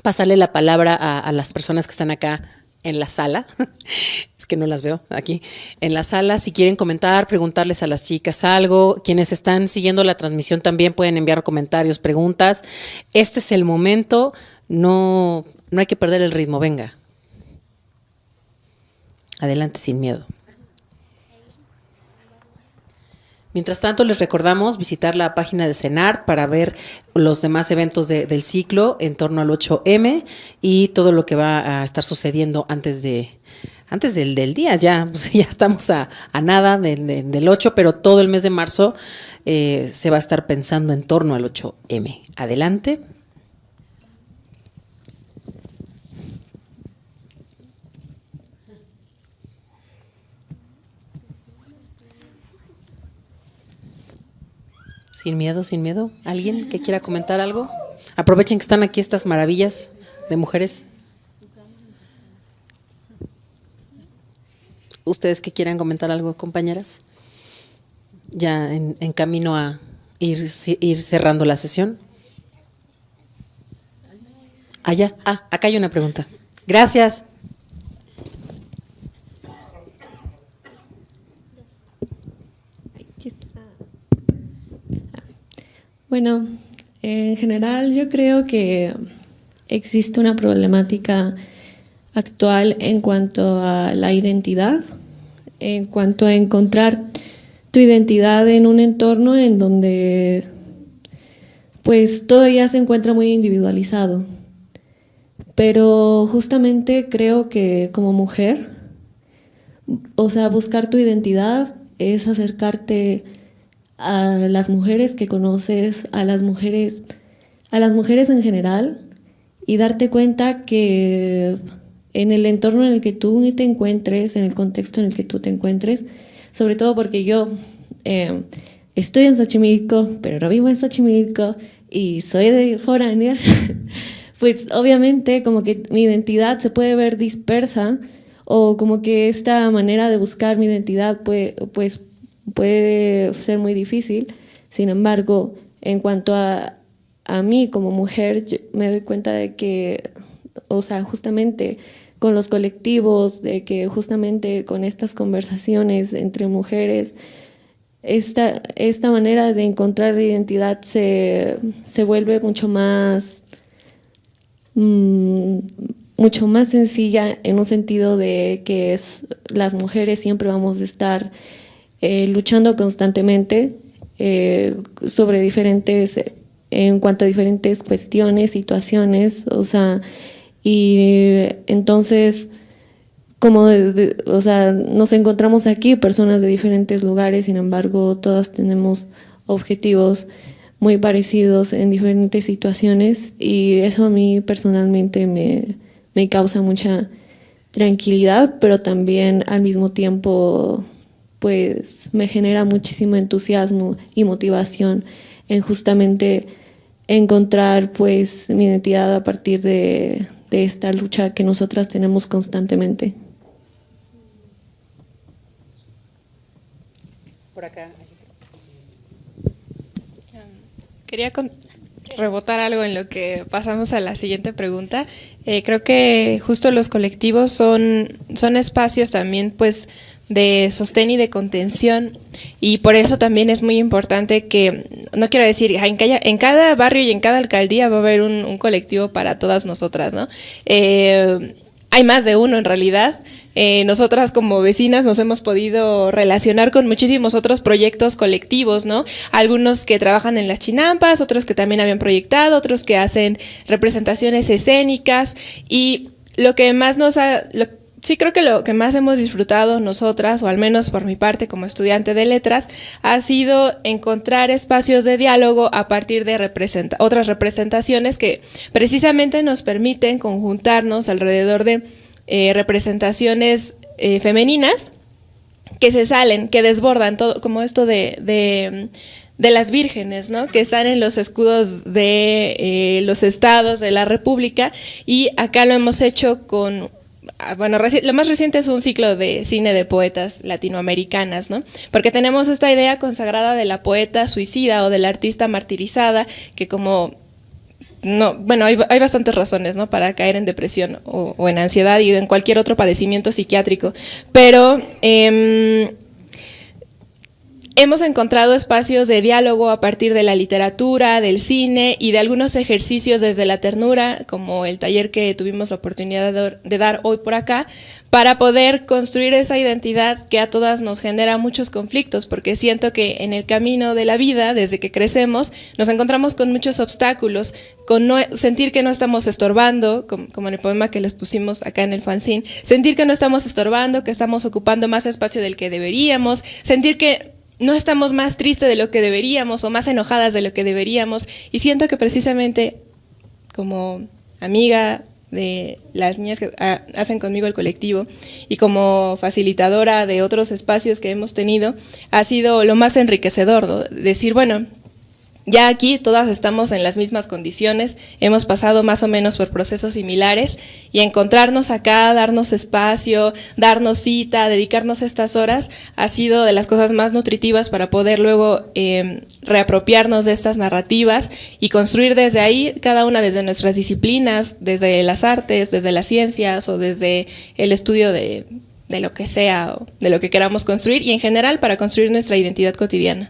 pasarle la palabra a las personas que están acá en la sala, es que no las veo aquí, en la sala, si quieren comentar, preguntarles a las chicas algo, quienes están siguiendo la transmisión también pueden enviar comentarios, preguntas. Este es el momento, no hay que perder el ritmo, venga. Adelante, sin miedo. Mientras tanto, les recordamos visitar la página del CENART para ver los demás eventos del ciclo en torno al 8M y todo lo que va a estar sucediendo antes del día. Ya, pues, ya estamos a nada del 8, pero todo el mes de marzo se va a estar pensando en torno al 8M. Adelante. Sin miedo, sin miedo. ¿Alguien que quiera comentar algo? Aprovechen que están aquí estas maravillas de mujeres. ¿Ustedes que quieran comentar algo, compañeras? Ya en camino a ir cerrando la sesión. Allá. Acá hay una pregunta. Gracias. Bueno, en general yo creo que existe una problemática actual en cuanto a la identidad, en cuanto a encontrar tu identidad en un entorno en donde pues todo ya se encuentra muy individualizado. Pero justamente creo que como mujer, o sea, buscar tu identidad es acercarte a las mujeres que conoces, a las mujeres en general, y darte cuenta que en el entorno en el que tú te encuentres, en el contexto en el que tú te encuentres, sobre todo porque yo estoy en Xochimilco, pero no vivo en Xochimilco y soy de foránea, pues obviamente como que mi identidad se puede ver dispersa, o como que esta manera de buscar mi identidad puede ser muy difícil. Sin embargo, en cuanto a mí como mujer, yo me doy cuenta de que, o sea, justamente con los colectivos, de que justamente con estas conversaciones entre mujeres, esta manera de encontrar identidad se vuelve mucho más sencilla, en un sentido de que las mujeres siempre vamos a estar luchando constantemente sobre en cuanto a diferentes cuestiones, situaciones, o sea, y entonces o sea, nos encontramos aquí personas de diferentes lugares, sin embargo, todas tenemos objetivos muy parecidos en diferentes situaciones, y eso a mí personalmente me causa mucha tranquilidad, pero también al mismo tiempo pues me genera muchísimo entusiasmo y motivación en justamente encontrar pues mi identidad a partir de esta lucha que nosotras tenemos constantemente. Por acá. Quería rebotar algo en lo que pasamos a la siguiente pregunta. Creo que justo los colectivos son espacios también pues de sostén y de contención, y por eso también es muy importante que, no quiero decir, en cada barrio y en cada alcaldía va a haber un colectivo para todas nosotras, ¿no? Hay más de uno en realidad. Nosotras como vecinas nos hemos podido relacionar con muchísimos otros proyectos colectivos, ¿no? Algunos que trabajan en las chinampas, otros que también habían proyectado, otros que hacen representaciones escénicas, y lo que más sí, creo que lo que más hemos disfrutado nosotras, o al menos por mi parte como estudiante de letras, ha sido encontrar espacios de diálogo a partir de otras representaciones que precisamente nos permiten conjuntarnos alrededor de representaciones femeninas que se salen, que desbordan todo, como esto de las vírgenes, ¿no? Que están en los escudos de los estados de la República, y acá lo hemos hecho con... Bueno, lo más reciente es un ciclo de cine de poetas latinoamericanas, ¿no? Porque tenemos esta idea consagrada de la poeta suicida o de la artista martirizada, que como no, bueno, hay bastantes razones, ¿no?, para caer en depresión o en ansiedad y en cualquier otro padecimiento psiquiátrico, pero hemos encontrado espacios de diálogo a partir de la literatura, del cine y de algunos ejercicios desde la ternura, como el taller que tuvimos la oportunidad de dar hoy por acá, para poder construir esa identidad que a todas nos genera muchos conflictos, porque siento que en el camino de la vida, desde que crecemos, nos encontramos con muchos obstáculos, con sentir que no estamos estorbando, como en el poema que les pusimos acá en el fanzine, sentir que no estamos estorbando, que estamos ocupando más espacio del que deberíamos, sentir que no estamos más tristes de lo que deberíamos o más enojadas de lo que deberíamos, y siento que precisamente como amiga de las niñas que hacen conmigo el colectivo y como facilitadora de otros espacios que hemos tenido, ha sido lo más enriquecedor, ¿no? Decir, bueno, ya aquí todas estamos en las mismas condiciones, hemos pasado más o menos por procesos similares, y encontrarnos acá, darnos espacio, darnos cita, dedicarnos estas horas, ha sido de las cosas más nutritivas para poder luego reapropiarnos de estas narrativas y construir desde ahí, cada una desde nuestras disciplinas, desde las artes, desde las ciencias o desde el estudio de lo que sea o de lo que queramos construir, y en general para construir nuestra identidad cotidiana.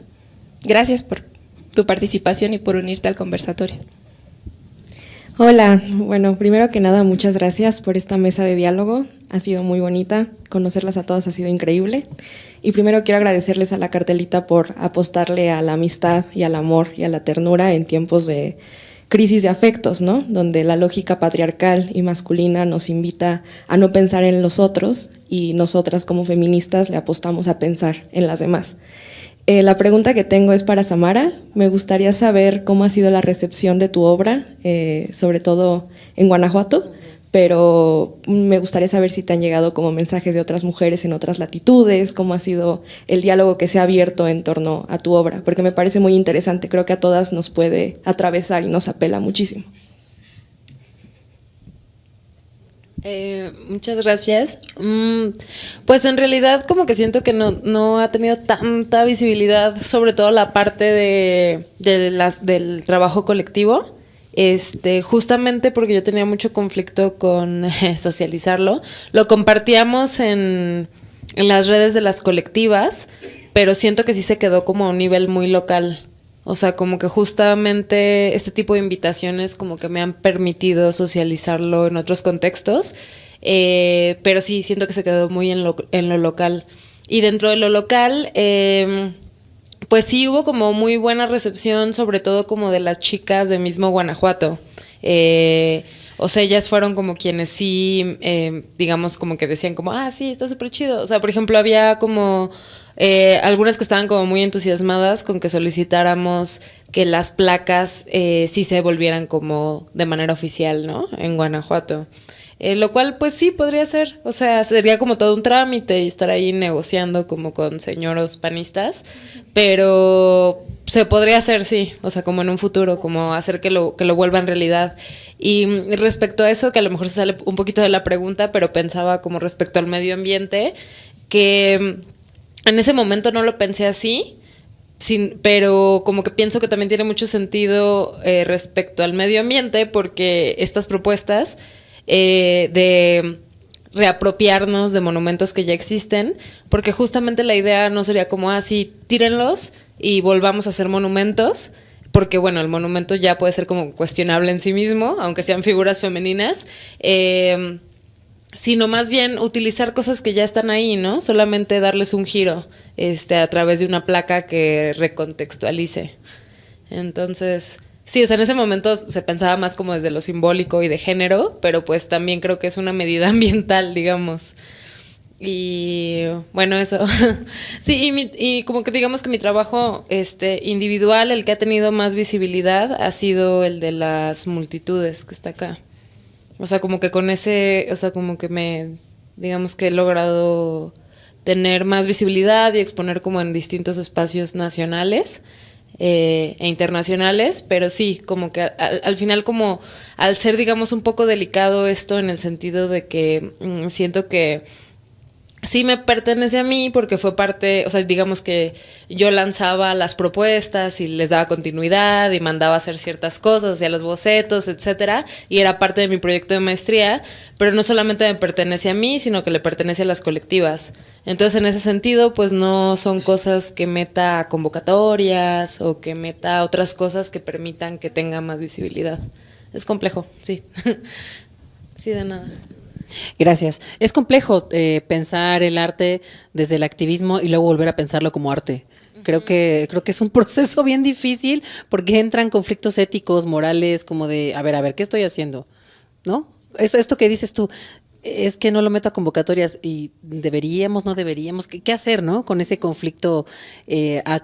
Gracias por tu participación y por unirte al conversatorio. Hola, bueno, primero que nada, muchas gracias por esta mesa de diálogo, ha sido muy bonita, conocerlas a todas ha sido increíble, y primero quiero agradecerles a la Cartelita por apostarle a la amistad y al amor y a la ternura en tiempos de crisis de afectos, ¿no?, donde la lógica patriarcal y masculina nos invita a no pensar en los otros, y nosotras como feministas le apostamos a pensar en las demás. La pregunta que tengo es para Samara. Me gustaría saber cómo ha sido la recepción de tu obra, sobre todo en Guanajuato, pero me gustaría saber si te han llegado como mensajes de otras mujeres en otras latitudes, cómo ha sido el diálogo que se ha abierto en torno a tu obra, porque me parece muy interesante, creo que a todas nos puede atravesar y nos apela muchísimo. Muchas gracias. Pues en realidad como que siento que no ha tenido tanta visibilidad, sobre todo la parte del trabajo colectivo, justamente porque yo tenía mucho conflicto con socializarlo. Lo compartíamos en las redes de las colectivas, pero siento que sí se quedó como a un nivel muy local. O sea, como que justamente este tipo de invitaciones como que me han permitido socializarlo en otros contextos, pero sí, siento que se quedó muy en lo local. Y dentro de lo local, pues sí hubo como muy buena recepción, sobre todo como de las chicas de mismo Guanajuato. O sea, ellas fueron como quienes sí, digamos, como que decían como, sí, está súper chido. O sea, por ejemplo, había como algunas que estaban como muy entusiasmadas con que solicitáramos que las placas sí se volvieran como de manera oficial, ¿no?, en Guanajuato. Lo cual, pues sí, podría ser. O sea, sería como todo un trámite y estar ahí negociando como con señoros panistas, pero se podría hacer, sí. O sea, como en un futuro, como hacer que lo vuelvan realidad. Y respecto a eso, que a lo mejor se sale un poquito de la pregunta, pero pensaba como respecto al medio ambiente, que en ese momento no lo pensé así, pero como que pienso que también tiene mucho sentido respecto al medio ambiente, porque estas propuestas de reapropiarnos de monumentos que ya existen, porque justamente la idea no sería como, sí, tírenlos y volvamos a hacer monumentos, porque bueno, el monumento ya puede ser como cuestionable en sí mismo, aunque sean figuras femeninas, sino más bien utilizar cosas que ya están ahí, ¿no? Solamente darles un giro a través de una placa que recontextualice. Entonces, sí, o sea, en ese momento se pensaba más como desde lo simbólico y de género, pero pues también creo que es una medida ambiental, digamos. Y bueno, eso. Sí, y como que digamos que mi trabajo individual, el que ha tenido más visibilidad, ha sido el de las multitudes, que está acá. O sea, como que con ese, o sea, como que digamos que he logrado tener más visibilidad y exponer como en distintos espacios nacionales e internacionales, pero sí, como que al final como al ser, digamos, un poco delicado esto en el sentido de que siento que sí me pertenece a mí porque fue parte, o sea, digamos que yo lanzaba las propuestas y les daba continuidad y mandaba a hacer ciertas cosas, hacía los bocetos, etcétera, y era parte de mi proyecto de maestría, pero no solamente me pertenece a mí, sino que le pertenece a las colectivas. Entonces, en ese sentido, pues no son cosas que meta a convocatorias o que meta otras cosas que permitan que tenga más visibilidad. Es complejo, sí. Sí, de nada. Gracias. Es complejo pensar el arte desde el activismo y luego volver a pensarlo como arte. Creo que es un proceso bien difícil porque entran conflictos éticos, morales, como de, a ver, ¿qué estoy haciendo? ¿No? Esto que dices tú, es que no lo meto a convocatorias y deberíamos, no deberíamos, ¿qué hacer, no? Con ese conflicto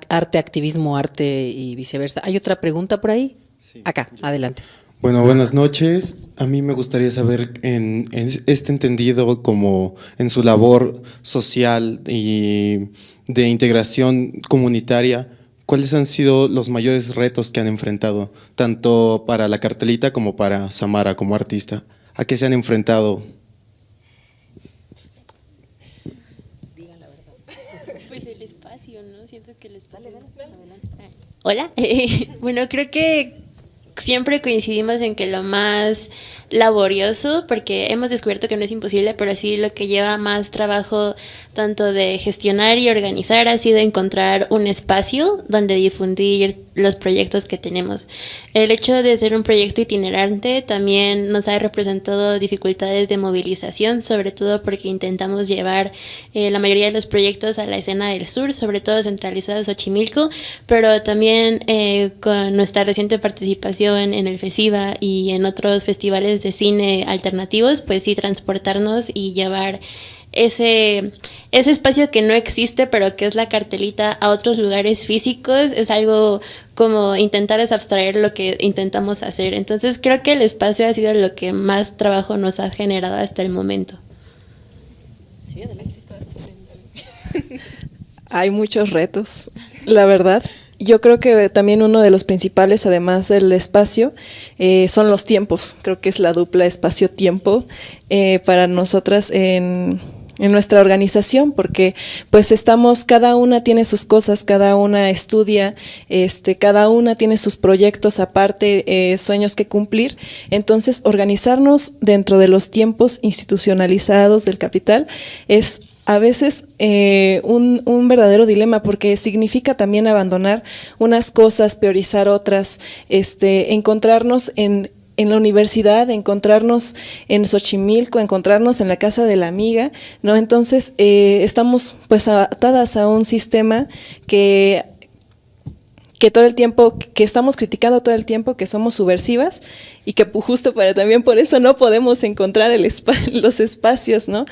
arte, activismo, arte y viceversa. ¿Hay otra pregunta por ahí? Sí. Acá, adelante. Bueno, buenas noches. A mí me gustaría saber, en este entendido como en su labor social y de integración comunitaria, ¿cuáles han sido los mayores retos que han enfrentado, tanto para la cartelita como para Samara como artista? ¿A qué se han enfrentado? Digan la verdad. Pues el espacio, ¿no? Siento que el espacio... Hola. Bueno, creo que siempre coincidimos en que lo más laborioso, porque hemos descubierto que no es imposible, pero sí lo que lleva más trabajo tanto de gestionar y organizar ha sido encontrar un espacio donde difundir los proyectos que tenemos. El hecho de ser un proyecto itinerante también nos ha representado dificultades de movilización, sobre todo porque intentamos llevar la mayoría de los proyectos a la escena del sur, sobre todo centralizados en Xochimilco, pero también con nuestra reciente participación en el FESIVA y en otros festivales de cine alternativos, pues sí transportarnos y llevar ese espacio que no existe, pero que es la cartelita, a otros lugares físicos, es algo como intentar abstraer lo que intentamos hacer. Entonces creo que el espacio ha sido lo que más trabajo nos ha generado hasta el momento. Sí, adelante. Hay muchos retos, la verdad. Yo creo que también uno de los principales, además del espacio, son los tiempos. Creo que es la dupla espacio-tiempo para nosotras en nuestra organización, porque pues cada una tiene sus cosas, cada una estudia, cada una tiene sus proyectos aparte, sueños que cumplir. Entonces, organizarnos dentro de los tiempos institucionalizados del capital es a veces un verdadero dilema, porque significa también abandonar unas cosas, priorizar otras, encontrarnos en la universidad, encontrarnos en Xochimilco, encontrarnos en la casa de la amiga, ¿no? Entonces estamos pues atadas a un sistema que todo el tiempo, que estamos criticando todo el tiempo, que somos subversivas y que justo también por eso no podemos encontrar los espacios, ¿no?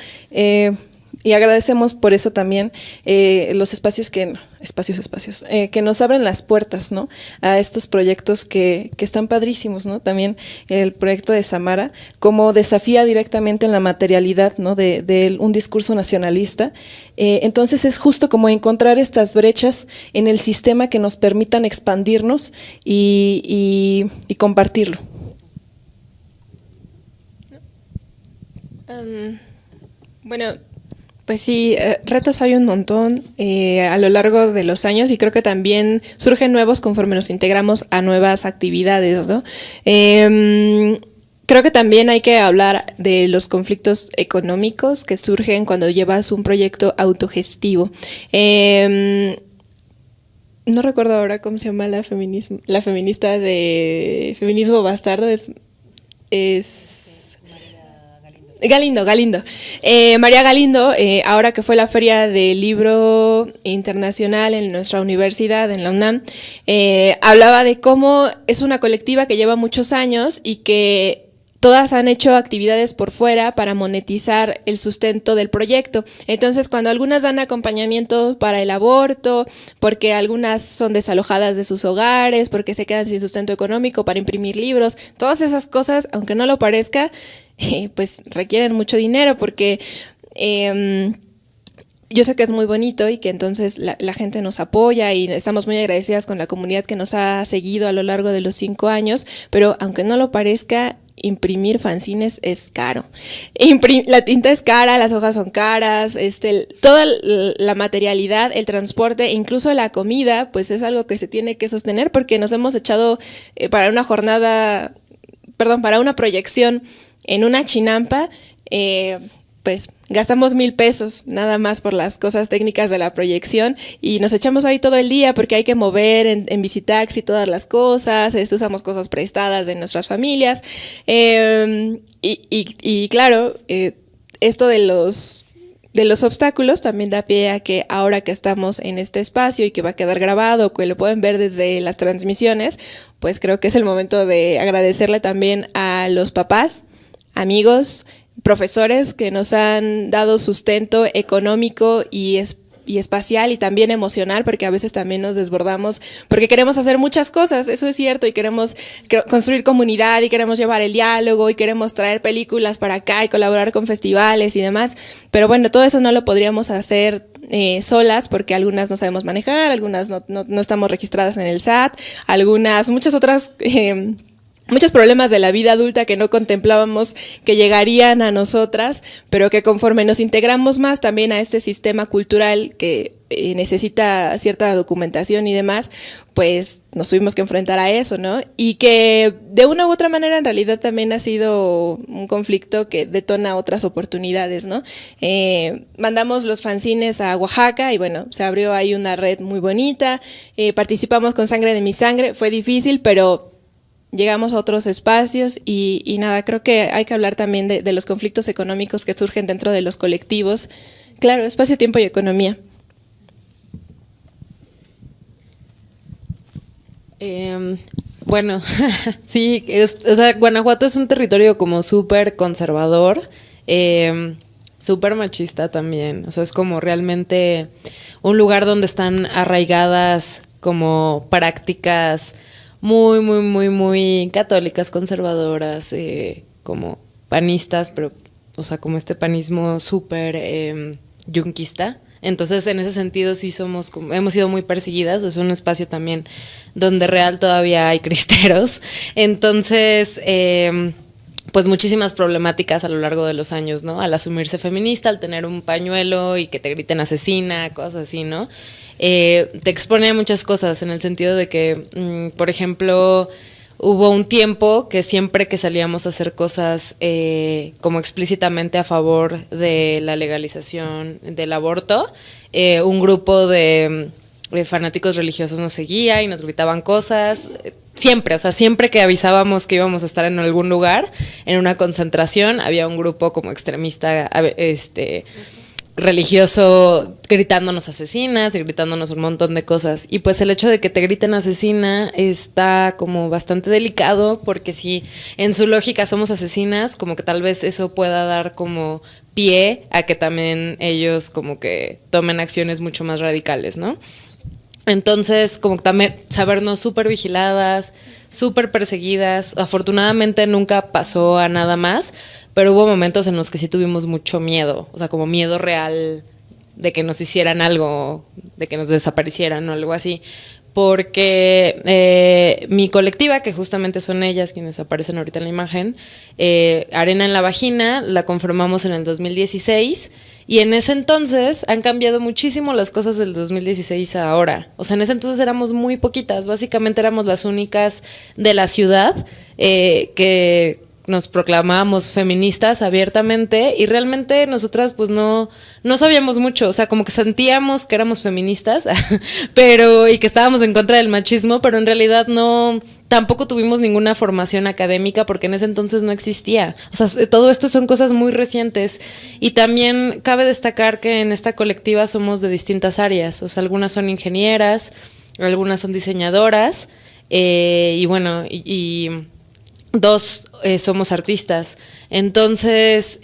Y agradecemos por eso también los espacios que nos abren las puertas, ¿no? A estos proyectos que están padrísimos, ¿no? También el proyecto de Samara, como desafía directamente en la materialidad, ¿no? de un discurso nacionalista. Entonces es justo como encontrar estas brechas en el sistema que nos permitan expandirnos y compartirlo. Bueno, pues sí, retos hay un montón a lo largo de los años y creo que también surgen nuevos conforme nos integramos a nuevas actividades, ¿no? Creo que también hay que hablar de los conflictos económicos que surgen cuando llevas un proyecto autogestivo. No recuerdo ahora cómo se llama la feminista de Feminismo Bastardo, es Galindo. María Galindo, ahora que fue la Feria del Libro Internacional en nuestra universidad, en la UNAM, hablaba de cómo es una colectiva que lleva muchos años y que todas han hecho actividades por fuera para monetizar el sustento del proyecto. Entonces, cuando algunas dan acompañamiento para el aborto, porque algunas son desalojadas de sus hogares, porque se quedan sin sustento económico para imprimir libros, todas esas cosas, aunque no lo parezca, pues requieren mucho dinero porque yo sé que es muy bonito y que entonces la gente nos apoya y estamos muy agradecidas con la comunidad que nos ha seguido a lo largo de los 5 años, pero aunque no lo parezca, imprimir fanzines es caro. La tinta es cara, las hojas son caras, toda la materialidad, el transporte, incluso la comida, pues es algo que se tiene que sostener porque nos hemos echado para una proyección en una chinampa, pues gastamos 1,000 pesos nada más por las cosas técnicas de la proyección y nos echamos ahí todo el día porque hay que mover en Visitaxi todas las cosas, usamos cosas prestadas de nuestras familias y claro, esto de los obstáculos también da pie a que ahora que estamos en este espacio y que va a quedar grabado, que lo pueden ver desde las transmisiones, pues creo que es el momento de agradecerle también a los papás, amigos, profesores que nos han dado sustento económico y espacial y también emocional, porque a veces también nos desbordamos, porque queremos hacer muchas cosas, eso es cierto, y queremos construir comunidad, y queremos llevar el diálogo, y queremos traer películas para acá, y colaborar con festivales y demás, pero bueno, todo eso no lo podríamos hacer solas, porque algunas no sabemos manejar, algunas no estamos registradas en el SAT, muchas otras... muchos problemas de la vida adulta que no contemplábamos que llegarían a nosotras, pero que conforme nos integramos más también a este sistema cultural que necesita cierta documentación y demás, pues nos tuvimos que enfrentar a eso, ¿no? Y que de una u otra manera en realidad también ha sido un conflicto que detona otras oportunidades, ¿no? Mandamos los fanzines a Oaxaca y bueno, se abrió ahí una red muy bonita, participamos con Sangre de mi Sangre, fue difícil, pero llegamos a otros espacios y nada, creo que hay que hablar también de los conflictos económicos que surgen dentro de los colectivos. Claro, espacio, tiempo y economía. Bueno, sí, o sea, Guanajuato es un territorio como súper conservador, súper machista también, o sea, es como realmente un lugar donde están arraigadas como prácticas muy, muy, muy, muy católicas, conservadoras, como panistas, pero, o sea, como este panismo súper yunquista. Entonces, en ese sentido, sí hemos sido muy perseguidas. Es un espacio también donde real todavía hay cristeros. Entonces, pues muchísimas problemáticas a lo largo de los años, ¿no? Al asumirse feminista, al tener un pañuelo y que te griten asesina, cosas así, ¿no? Te expone a muchas cosas en el sentido de que, por ejemplo, hubo un tiempo que siempre que salíamos a hacer cosas como explícitamente a favor de la legalización del aborto, un grupo de fanáticos religiosos nos seguía y nos gritaban cosas. Siempre, o sea, siempre que avisábamos que íbamos a estar en algún lugar, en una concentración, había un grupo como extremista, religioso gritándonos asesinas y gritándonos un montón de cosas. Y pues el hecho de que te griten asesina está como bastante delicado, porque si en su lógica somos asesinas, como que tal vez eso pueda dar como pie a que también ellos como que tomen acciones mucho más radicales, ¿no? Entonces, como también sabernos súper vigiladas, súper perseguidas. Afortunadamente nunca pasó a nada más, pero hubo momentos en los que sí tuvimos mucho miedo, o sea, como miedo real de que nos hicieran algo, de que nos desaparecieran o algo así. Porque mi colectiva, que justamente son ellas quienes aparecen ahorita en la imagen, Arena en la Vagina, la conformamos en el 2016, y en ese entonces han cambiado muchísimo las cosas del 2016 a ahora. O sea, en ese entonces éramos muy poquitas, básicamente éramos las únicas de la ciudad que nos proclamábamos feministas abiertamente, y realmente nosotras pues no sabíamos mucho, o sea, como que sentíamos que éramos feministas, pero y que estábamos en contra del machismo, pero en realidad tampoco tuvimos ninguna formación académica porque en ese entonces no existía. O sea, todo esto son cosas muy recientes, y también cabe destacar que en esta colectiva somos de distintas áreas, o sea, algunas son ingenieras, algunas son diseñadoras, y bueno, y dos somos artistas. Entonces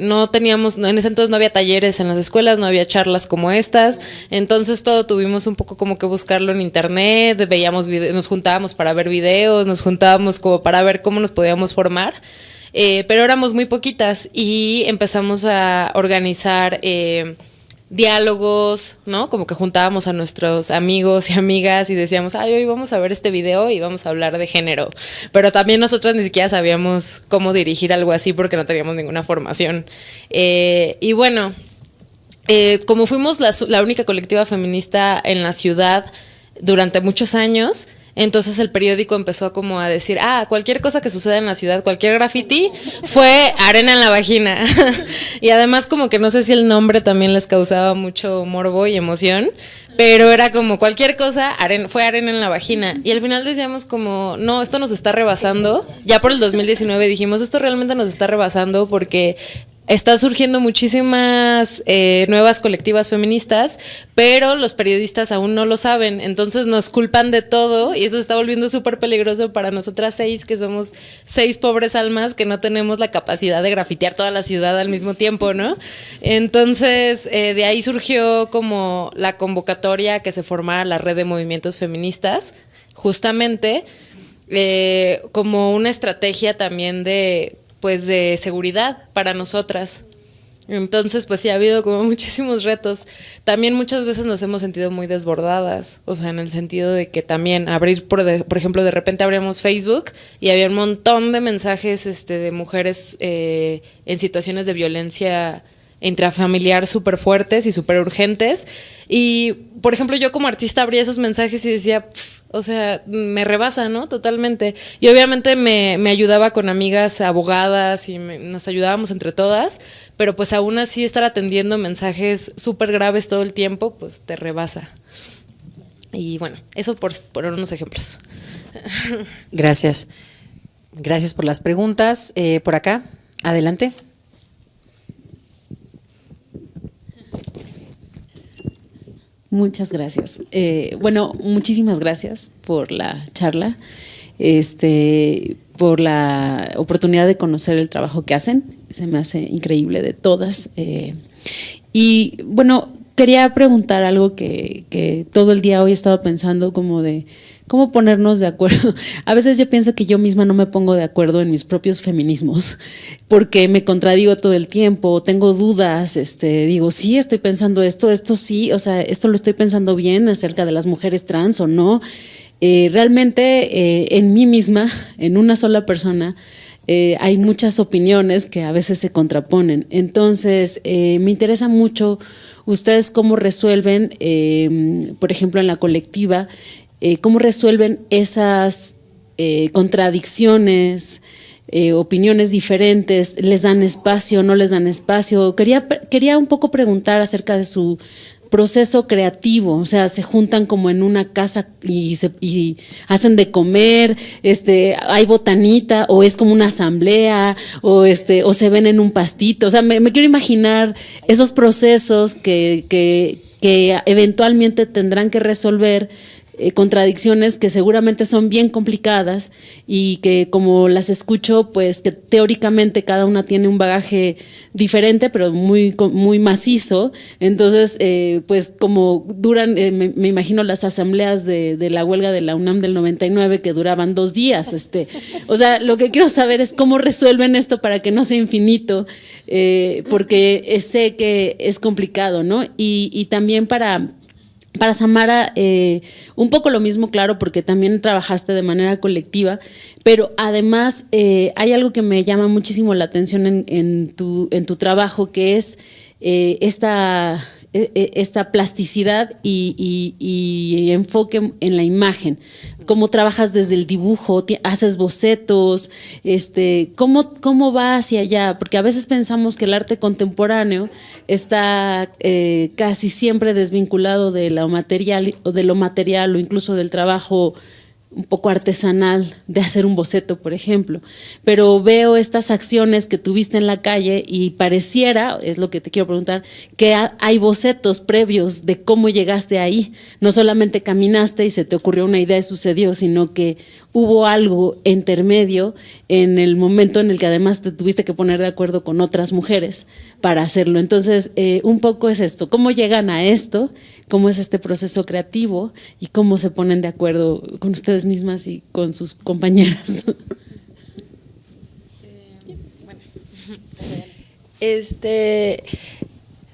no teníamos, en ese entonces no había talleres en las escuelas, no había charlas como estas, entonces todo tuvimos un poco como que buscarlo en internet, veíamos nos juntábamos para ver videos, nos juntábamos como para ver cómo nos podíamos formar, pero éramos muy poquitas y empezamos a organizar diálogos, ¿no? Como que juntábamos a nuestros amigos y amigas y decíamos, ay, hoy vamos a ver este video y vamos a hablar de género. Pero también nosotras ni siquiera sabíamos cómo dirigir algo así porque no teníamos ninguna formación. Y bueno, como fuimos la única colectiva feminista en la ciudad durante muchos años, entonces el periódico empezó como a decir, cualquier cosa que suceda en la ciudad, cualquier graffiti, fue arena en la vagina. Y además como que no sé si el nombre también les causaba mucho morbo y emoción, pero era como cualquier cosa, fue arena en la vagina. Y al final decíamos como, no, esto nos está rebasando. Ya por el 2019 dijimos, esto realmente nos está rebasando porque está surgiendo muchísimas nuevas colectivas feministas, pero los periodistas aún no lo saben, entonces nos culpan de todo y eso está volviendo súper peligroso para nosotras 6, que somos 6 pobres almas que no tenemos la capacidad de grafitear toda la ciudad al mismo tiempo, ¿no? Entonces, de ahí surgió como la convocatoria que se formara la red de movimientos feministas, justamente como una estrategia también de seguridad para nosotras. Entonces, pues sí, ha habido como muchísimos retos. También muchas veces nos hemos sentido muy desbordadas, o sea, en el sentido de que también por ejemplo, de repente abríamos Facebook y había un montón de mensajes de mujeres en situaciones de violencia intrafamiliar súper fuertes y súper urgentes. Y, por ejemplo, yo como artista abría esos mensajes y decía, o sea, me rebasa, ¿no? Totalmente. Y obviamente me ayudaba con amigas abogadas y nos ayudábamos entre todas, pero pues aún así estar atendiendo mensajes súper graves todo el tiempo, pues te rebasa. Y bueno, eso por unos ejemplos. Gracias. Gracias por las preguntas. Por acá, adelante. Muchas gracias. Bueno, muchísimas gracias por la charla, por la oportunidad de conocer el trabajo que hacen. Se me hace increíble de todas. Y bueno, quería preguntar algo que todo el día hoy he estado pensando, como de cómo ponernos de acuerdo. A veces yo pienso que yo misma no me pongo de acuerdo en mis propios feminismos, porque me contradigo todo el tiempo, tengo dudas, digo, sí, estoy pensando esto sí, o sea, esto lo estoy pensando bien acerca de las mujeres trans o no. Realmente en mí misma, en una sola persona, hay muchas opiniones que a veces se contraponen. Entonces, me interesa mucho ustedes cómo resuelven, por ejemplo, en la colectiva, cómo resuelven esas contradicciones, opiniones diferentes, les dan espacio, no les dan espacio. Quería un poco preguntar acerca de su proceso creativo, o sea, se juntan como en una casa y hacen de comer, hay botanita, o es como una asamblea, o se ven en un pastito. O sea, me quiero imaginar esos procesos que eventualmente tendrán que resolver, contradicciones que seguramente son bien complicadas y que, como las escucho, pues que teóricamente cada una tiene un bagaje diferente, pero muy macizo. Entonces, pues como duran, me imagino las asambleas de la huelga de la UNAM del 99 que duraban 2 días. O sea, lo que quiero saber es cómo resuelven esto para que no sea infinito, porque sé que es complicado, ¿no? Y también para Samara, un poco lo mismo, claro, porque también trabajaste de manera colectiva, pero además hay algo que me llama muchísimo la atención en tu trabajo, que es esta plasticidad y enfoque en la imagen. Cómo trabajas desde el dibujo, haces bocetos, ¿cómo va hacia allá? Porque a veces pensamos que el arte contemporáneo está casi siempre desvinculado de lo material o incluso del trabajo un poco artesanal de hacer un boceto, por ejemplo. Pero veo estas acciones que tuviste en la calle y pareciera, es lo que te quiero preguntar, que hay bocetos previos de cómo llegaste ahí. No solamente caminaste y se te ocurrió una idea y sucedió, sino que hubo algo intermedio en el momento en el que además te tuviste que poner de acuerdo con otras mujeres para hacerlo. Entonces, un poco es esto, ¿cómo llegan a esto? ¿Cómo es este proceso creativo? ¿Y cómo se ponen de acuerdo con ustedes mismas y con sus compañeras?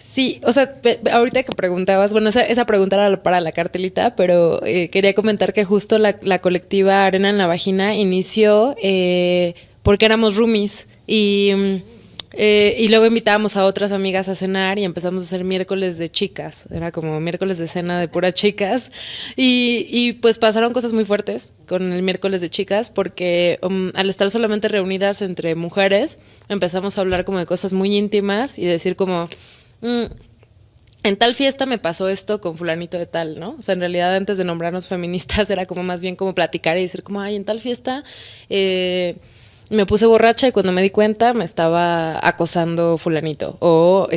Sí, o sea, ahorita que preguntabas, bueno, esa pregunta era para la cartelita, pero quería comentar que justo la colectiva Arena en la Vagina inició porque éramos roomies y luego invitábamos a otras amigas a cenar y empezamos a hacer miércoles de chicas, era como miércoles de cena de puras chicas y pues pasaron cosas muy fuertes con el miércoles de chicas porque al estar solamente reunidas entre mujeres empezamos a hablar como de cosas muy íntimas y decir como en tal fiesta me pasó esto con fulanito de tal, ¿no? O sea, en realidad antes de nombrarnos feministas era como más bien como platicar y decir como, ay, en tal fiesta me puse borracha y cuando me di cuenta me estaba acosando fulanito o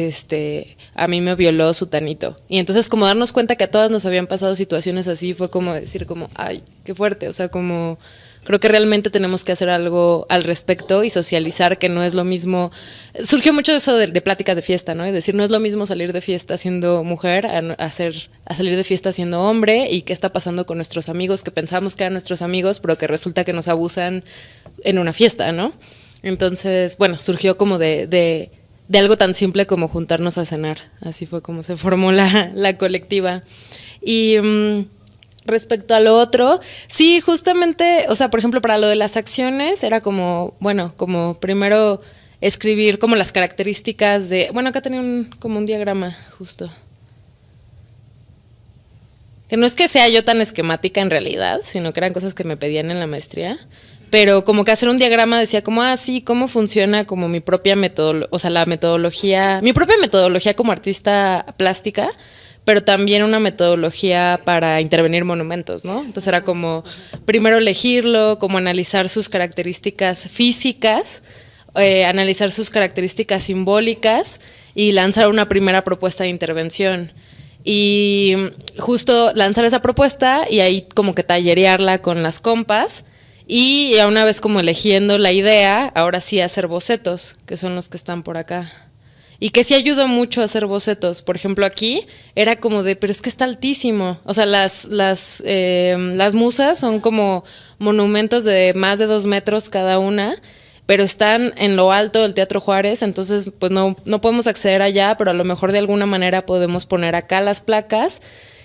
a mí me violó sutanito. Y entonces como darnos cuenta que a todas nos habían pasado situaciones así fue como decir como, ay, qué fuerte, o sea, como creo que realmente tenemos que hacer algo al respecto y socializar que no es lo mismo. Surgió mucho eso de pláticas de fiesta, ¿no? Es decir, no es lo mismo salir de fiesta siendo mujer a salir de fiesta siendo hombre y qué está pasando con nuestros amigos que pensamos que eran nuestros amigos, pero que resulta que nos abusan en una fiesta, ¿no? Entonces, bueno, surgió como de algo tan simple como juntarnos a cenar. Así fue como se formó la colectiva. Y respecto a lo otro, sí, justamente, o sea, por ejemplo, para lo de las acciones era como, bueno, como primero escribir como las características de, bueno, acá tenía como un diagrama justo. Que no es que sea yo tan esquemática en realidad, sino que eran cosas que me pedían en la maestría, pero como que hacer un diagrama decía como, sí, cómo funciona como mi propia metodología, o sea, mi propia metodología como artista plástica, pero también una metodología para intervenir monumentos, ¿no? Entonces era como primero elegirlo, como analizar sus características físicas, analizar sus características simbólicas y lanzar una primera propuesta de intervención. Y justo lanzar esa propuesta y ahí como que tallerearla con las compas y ya una vez como eligiendo la idea, ahora sí hacer bocetos, que son los que están por acá. Y que sí ayudó mucho a hacer bocetos. Por ejemplo, aquí era como de, pero es que está altísimo. O sea, las musas son como monumentos de más de 2 metros cada una, pero están en lo alto del Teatro Juárez, entonces pues no podemos acceder allá, pero a lo mejor de alguna manera podemos poner acá las placas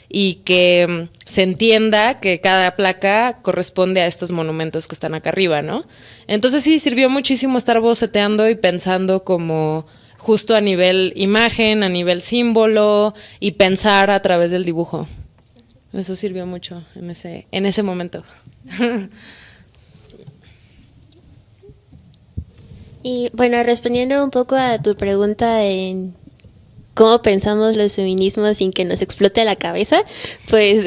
y que se entienda que cada placa corresponde a estos monumentos que están acá arriba, ¿no? Entonces sí, sirvió muchísimo estar boceteando y pensando como justo a nivel imagen, a nivel símbolo y pensar a través del dibujo. Eso sirvió mucho en ese momento. Y bueno, respondiendo un poco a tu pregunta en cómo pensamos los feminismos sin que nos explote la cabeza, pues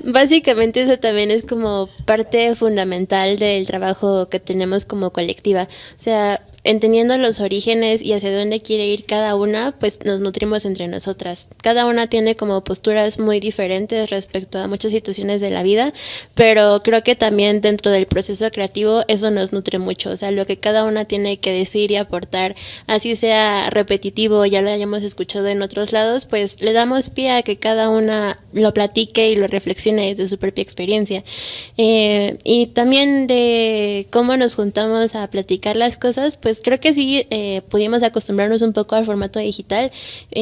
básicamente eso también es como parte fundamental del trabajo que tenemos como colectiva. O sea, entendiendo los orígenes y hacia dónde quiere ir cada una, pues nos nutrimos entre nosotras. Cada una tiene como posturas muy diferentes respecto a muchas situaciones de la vida, pero creo que también dentro del proceso creativo eso nos nutre mucho. O sea, lo que cada una tiene que decir y aportar, así sea repetitivo, ya lo hayamos escuchado en otros lados, pues le damos pie a que cada una lo platique y lo reflexione desde su propia experiencia. Y también de cómo nos juntamos a platicar las cosas, pues creo que sí pudimos acostumbrarnos un poco al formato digital,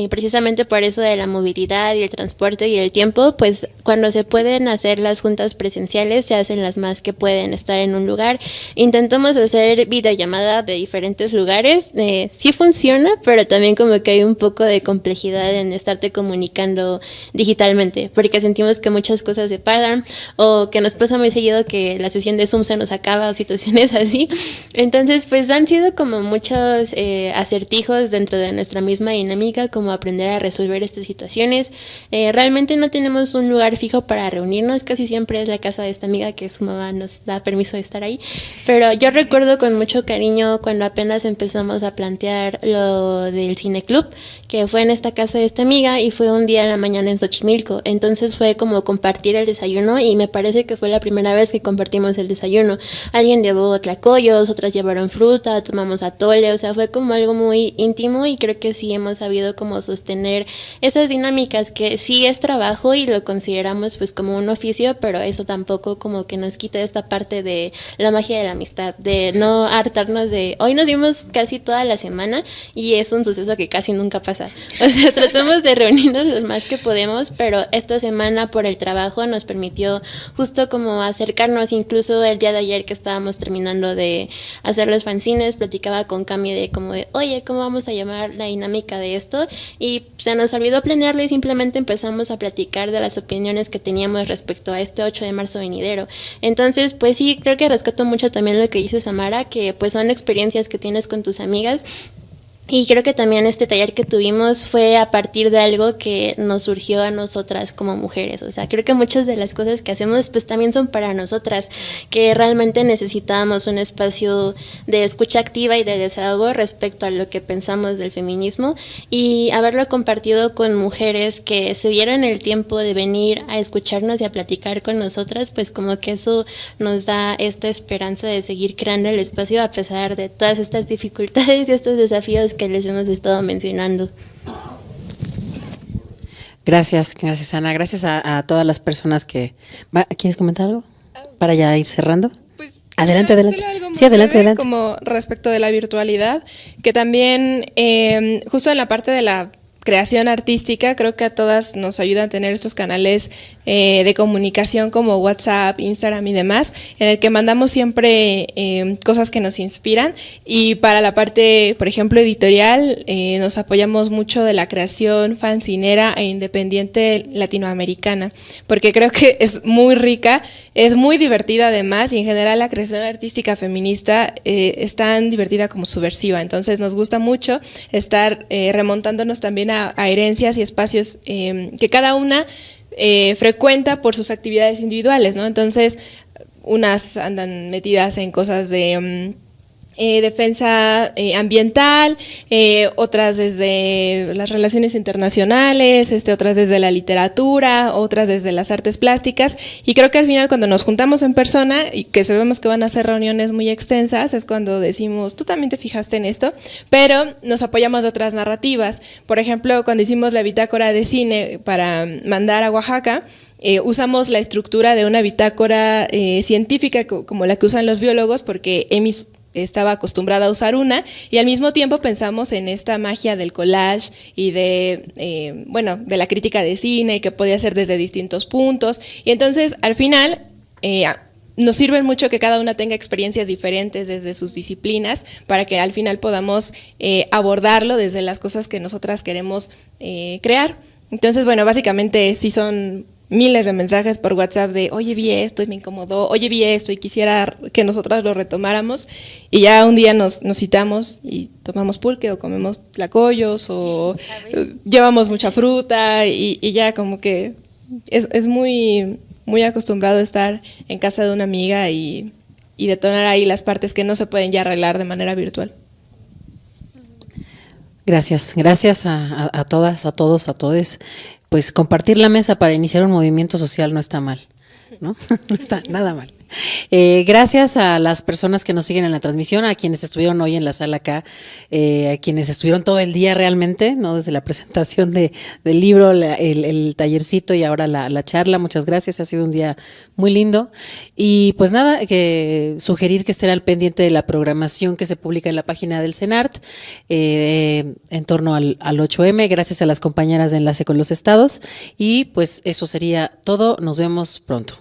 precisamente por eso de la movilidad y el transporte y el tiempo, pues cuando se pueden hacer las juntas presenciales, se hacen las más que pueden estar en un lugar. Intentamos hacer videollamada de diferentes lugares, sí funciona, pero también como que hay un poco de complejidad en estarte comunicando digitalmente, porque sentimos que muchas cosas se pagan o que nos pasa muy seguido que la sesión de Zoom se nos acaba o situaciones así. Entonces, pues han sido como muchos acertijos dentro de nuestra misma dinámica, como aprender a resolver estas situaciones. Realmente no tenemos un lugar fijo para reunirnos, casi siempre es la casa de esta amiga que su mamá nos da permiso de estar ahí, pero yo recuerdo con mucho cariño cuando apenas empezamos a plantear lo del cineclub, que fue en esta casa de esta amiga y fue un día en la mañana en Xochimilco. Entonces fue como compartir el desayuno y me parece que fue la primera vez que compartimos el desayuno. Alguien llevó tlacoyos, otras llevaron fruta, tomamos tomamos atole, o sea, fue como algo muy íntimo y creo que sí hemos sabido como sostener esas dinámicas que sí es trabajo y lo consideramos pues como un oficio, pero eso tampoco como que nos quita esta parte de la magia de la amistad, de no hartarnos de hoy nos vimos casi toda la semana y es un suceso que casi nunca pasa. O sea, tratamos de reunirnos lo más que podemos, pero esta semana por el trabajo nos permitió justo como acercarnos. Incluso el día de ayer que estábamos terminando de hacer los fanzines, platicaba con Cami de como de, oye, ¿cómo vamos a llamar la dinámica de esto? Y se nos olvidó planearlo y simplemente empezamos a platicar de las opiniones que teníamos respecto a este 8 de marzo venidero. Entonces, pues sí, creo que rescato mucho también lo que dice Samara, que pues son experiencias que tienes con tus amigas. Y creo que también este taller que tuvimos fue a partir de algo que nos surgió a nosotras como mujeres. O sea, creo que muchas de las cosas que hacemos pues también son para nosotras, que realmente necesitábamos un espacio de escucha activa y de desahogo respecto a lo que pensamos del feminismo, y haberlo compartido con mujeres que se dieron el tiempo de venir a escucharnos y a platicar con nosotras, pues como que eso nos da esta esperanza de seguir creando el espacio a pesar de todas estas dificultades y estos desafíos que les hemos estado mencionando. Gracias Ana, gracias a todas las personas que... ¿Quieres comentar algo? Para ya ir cerrando. Pues, adelante. Sí, adelante. Como respecto de la virtualidad, que también justo en la parte de la creación artística, creo que a todas nos ayuda a tener estos canales de comunicación como WhatsApp, Instagram y demás, en el que mandamos siempre cosas que nos inspiran, y para la parte, por ejemplo, editorial, nos apoyamos mucho de la creación fanzinera e independiente latinoamericana, porque creo que es muy rica, es muy divertida además, y en general la creación artística feminista es tan divertida como subversiva. Entonces nos gusta mucho estar remontándonos también a herencias y espacios que cada una frecuenta por sus actividades individuales, ¿no? Entonces, unas andan metidas en cosas de defensa ambiental, otras desde las relaciones internacionales, otras desde la literatura, otras desde las artes plásticas, y creo que al final cuando nos juntamos en persona y que sabemos que van a ser reuniones muy extensas, es cuando decimos, tú también te fijaste en esto, pero nos apoyamos de otras narrativas. Por ejemplo, cuando hicimos la bitácora de cine para mandar a Oaxaca, usamos la estructura de una bitácora científica como la que usan los biólogos, porque estaba acostumbrada a usar una, y al mismo tiempo pensamos en esta magia del collage y de la crítica de cine, que podía ser desde distintos puntos, y entonces al final nos sirve mucho que cada una tenga experiencias diferentes desde sus disciplinas, para que al final podamos abordarlo desde las cosas que nosotras queremos crear. Entonces, bueno, básicamente sí son miles de mensajes por WhatsApp de, oye, vi esto y me incomodó, oye, vi esto y quisiera que nosotras lo retomáramos, y ya un día nos citamos y tomamos pulque o comemos tlacoyos o llevamos mucha fruta, y ya como que es muy, muy acostumbrado estar en casa de una amiga y detonar ahí las partes que no se pueden ya arreglar de manera virtual. Gracias a todas, a todos, a todes. Pues compartir la mesa para iniciar un movimiento social no está mal, ¿no? No está nada mal. Gracias a las personas que nos siguen en la transmisión, a quienes estuvieron hoy en la sala acá, a quienes estuvieron todo el día realmente, ¿no? Desde la presentación del libro, el tallercito y ahora la charla. Muchas gracias, ha sido un día muy lindo. Y pues nada, sugerir que estén al pendiente de la programación que se publica en la página del CENART en torno al 8M, gracias a las compañeras de Enlace con los Estados. Y pues eso sería todo, nos vemos pronto.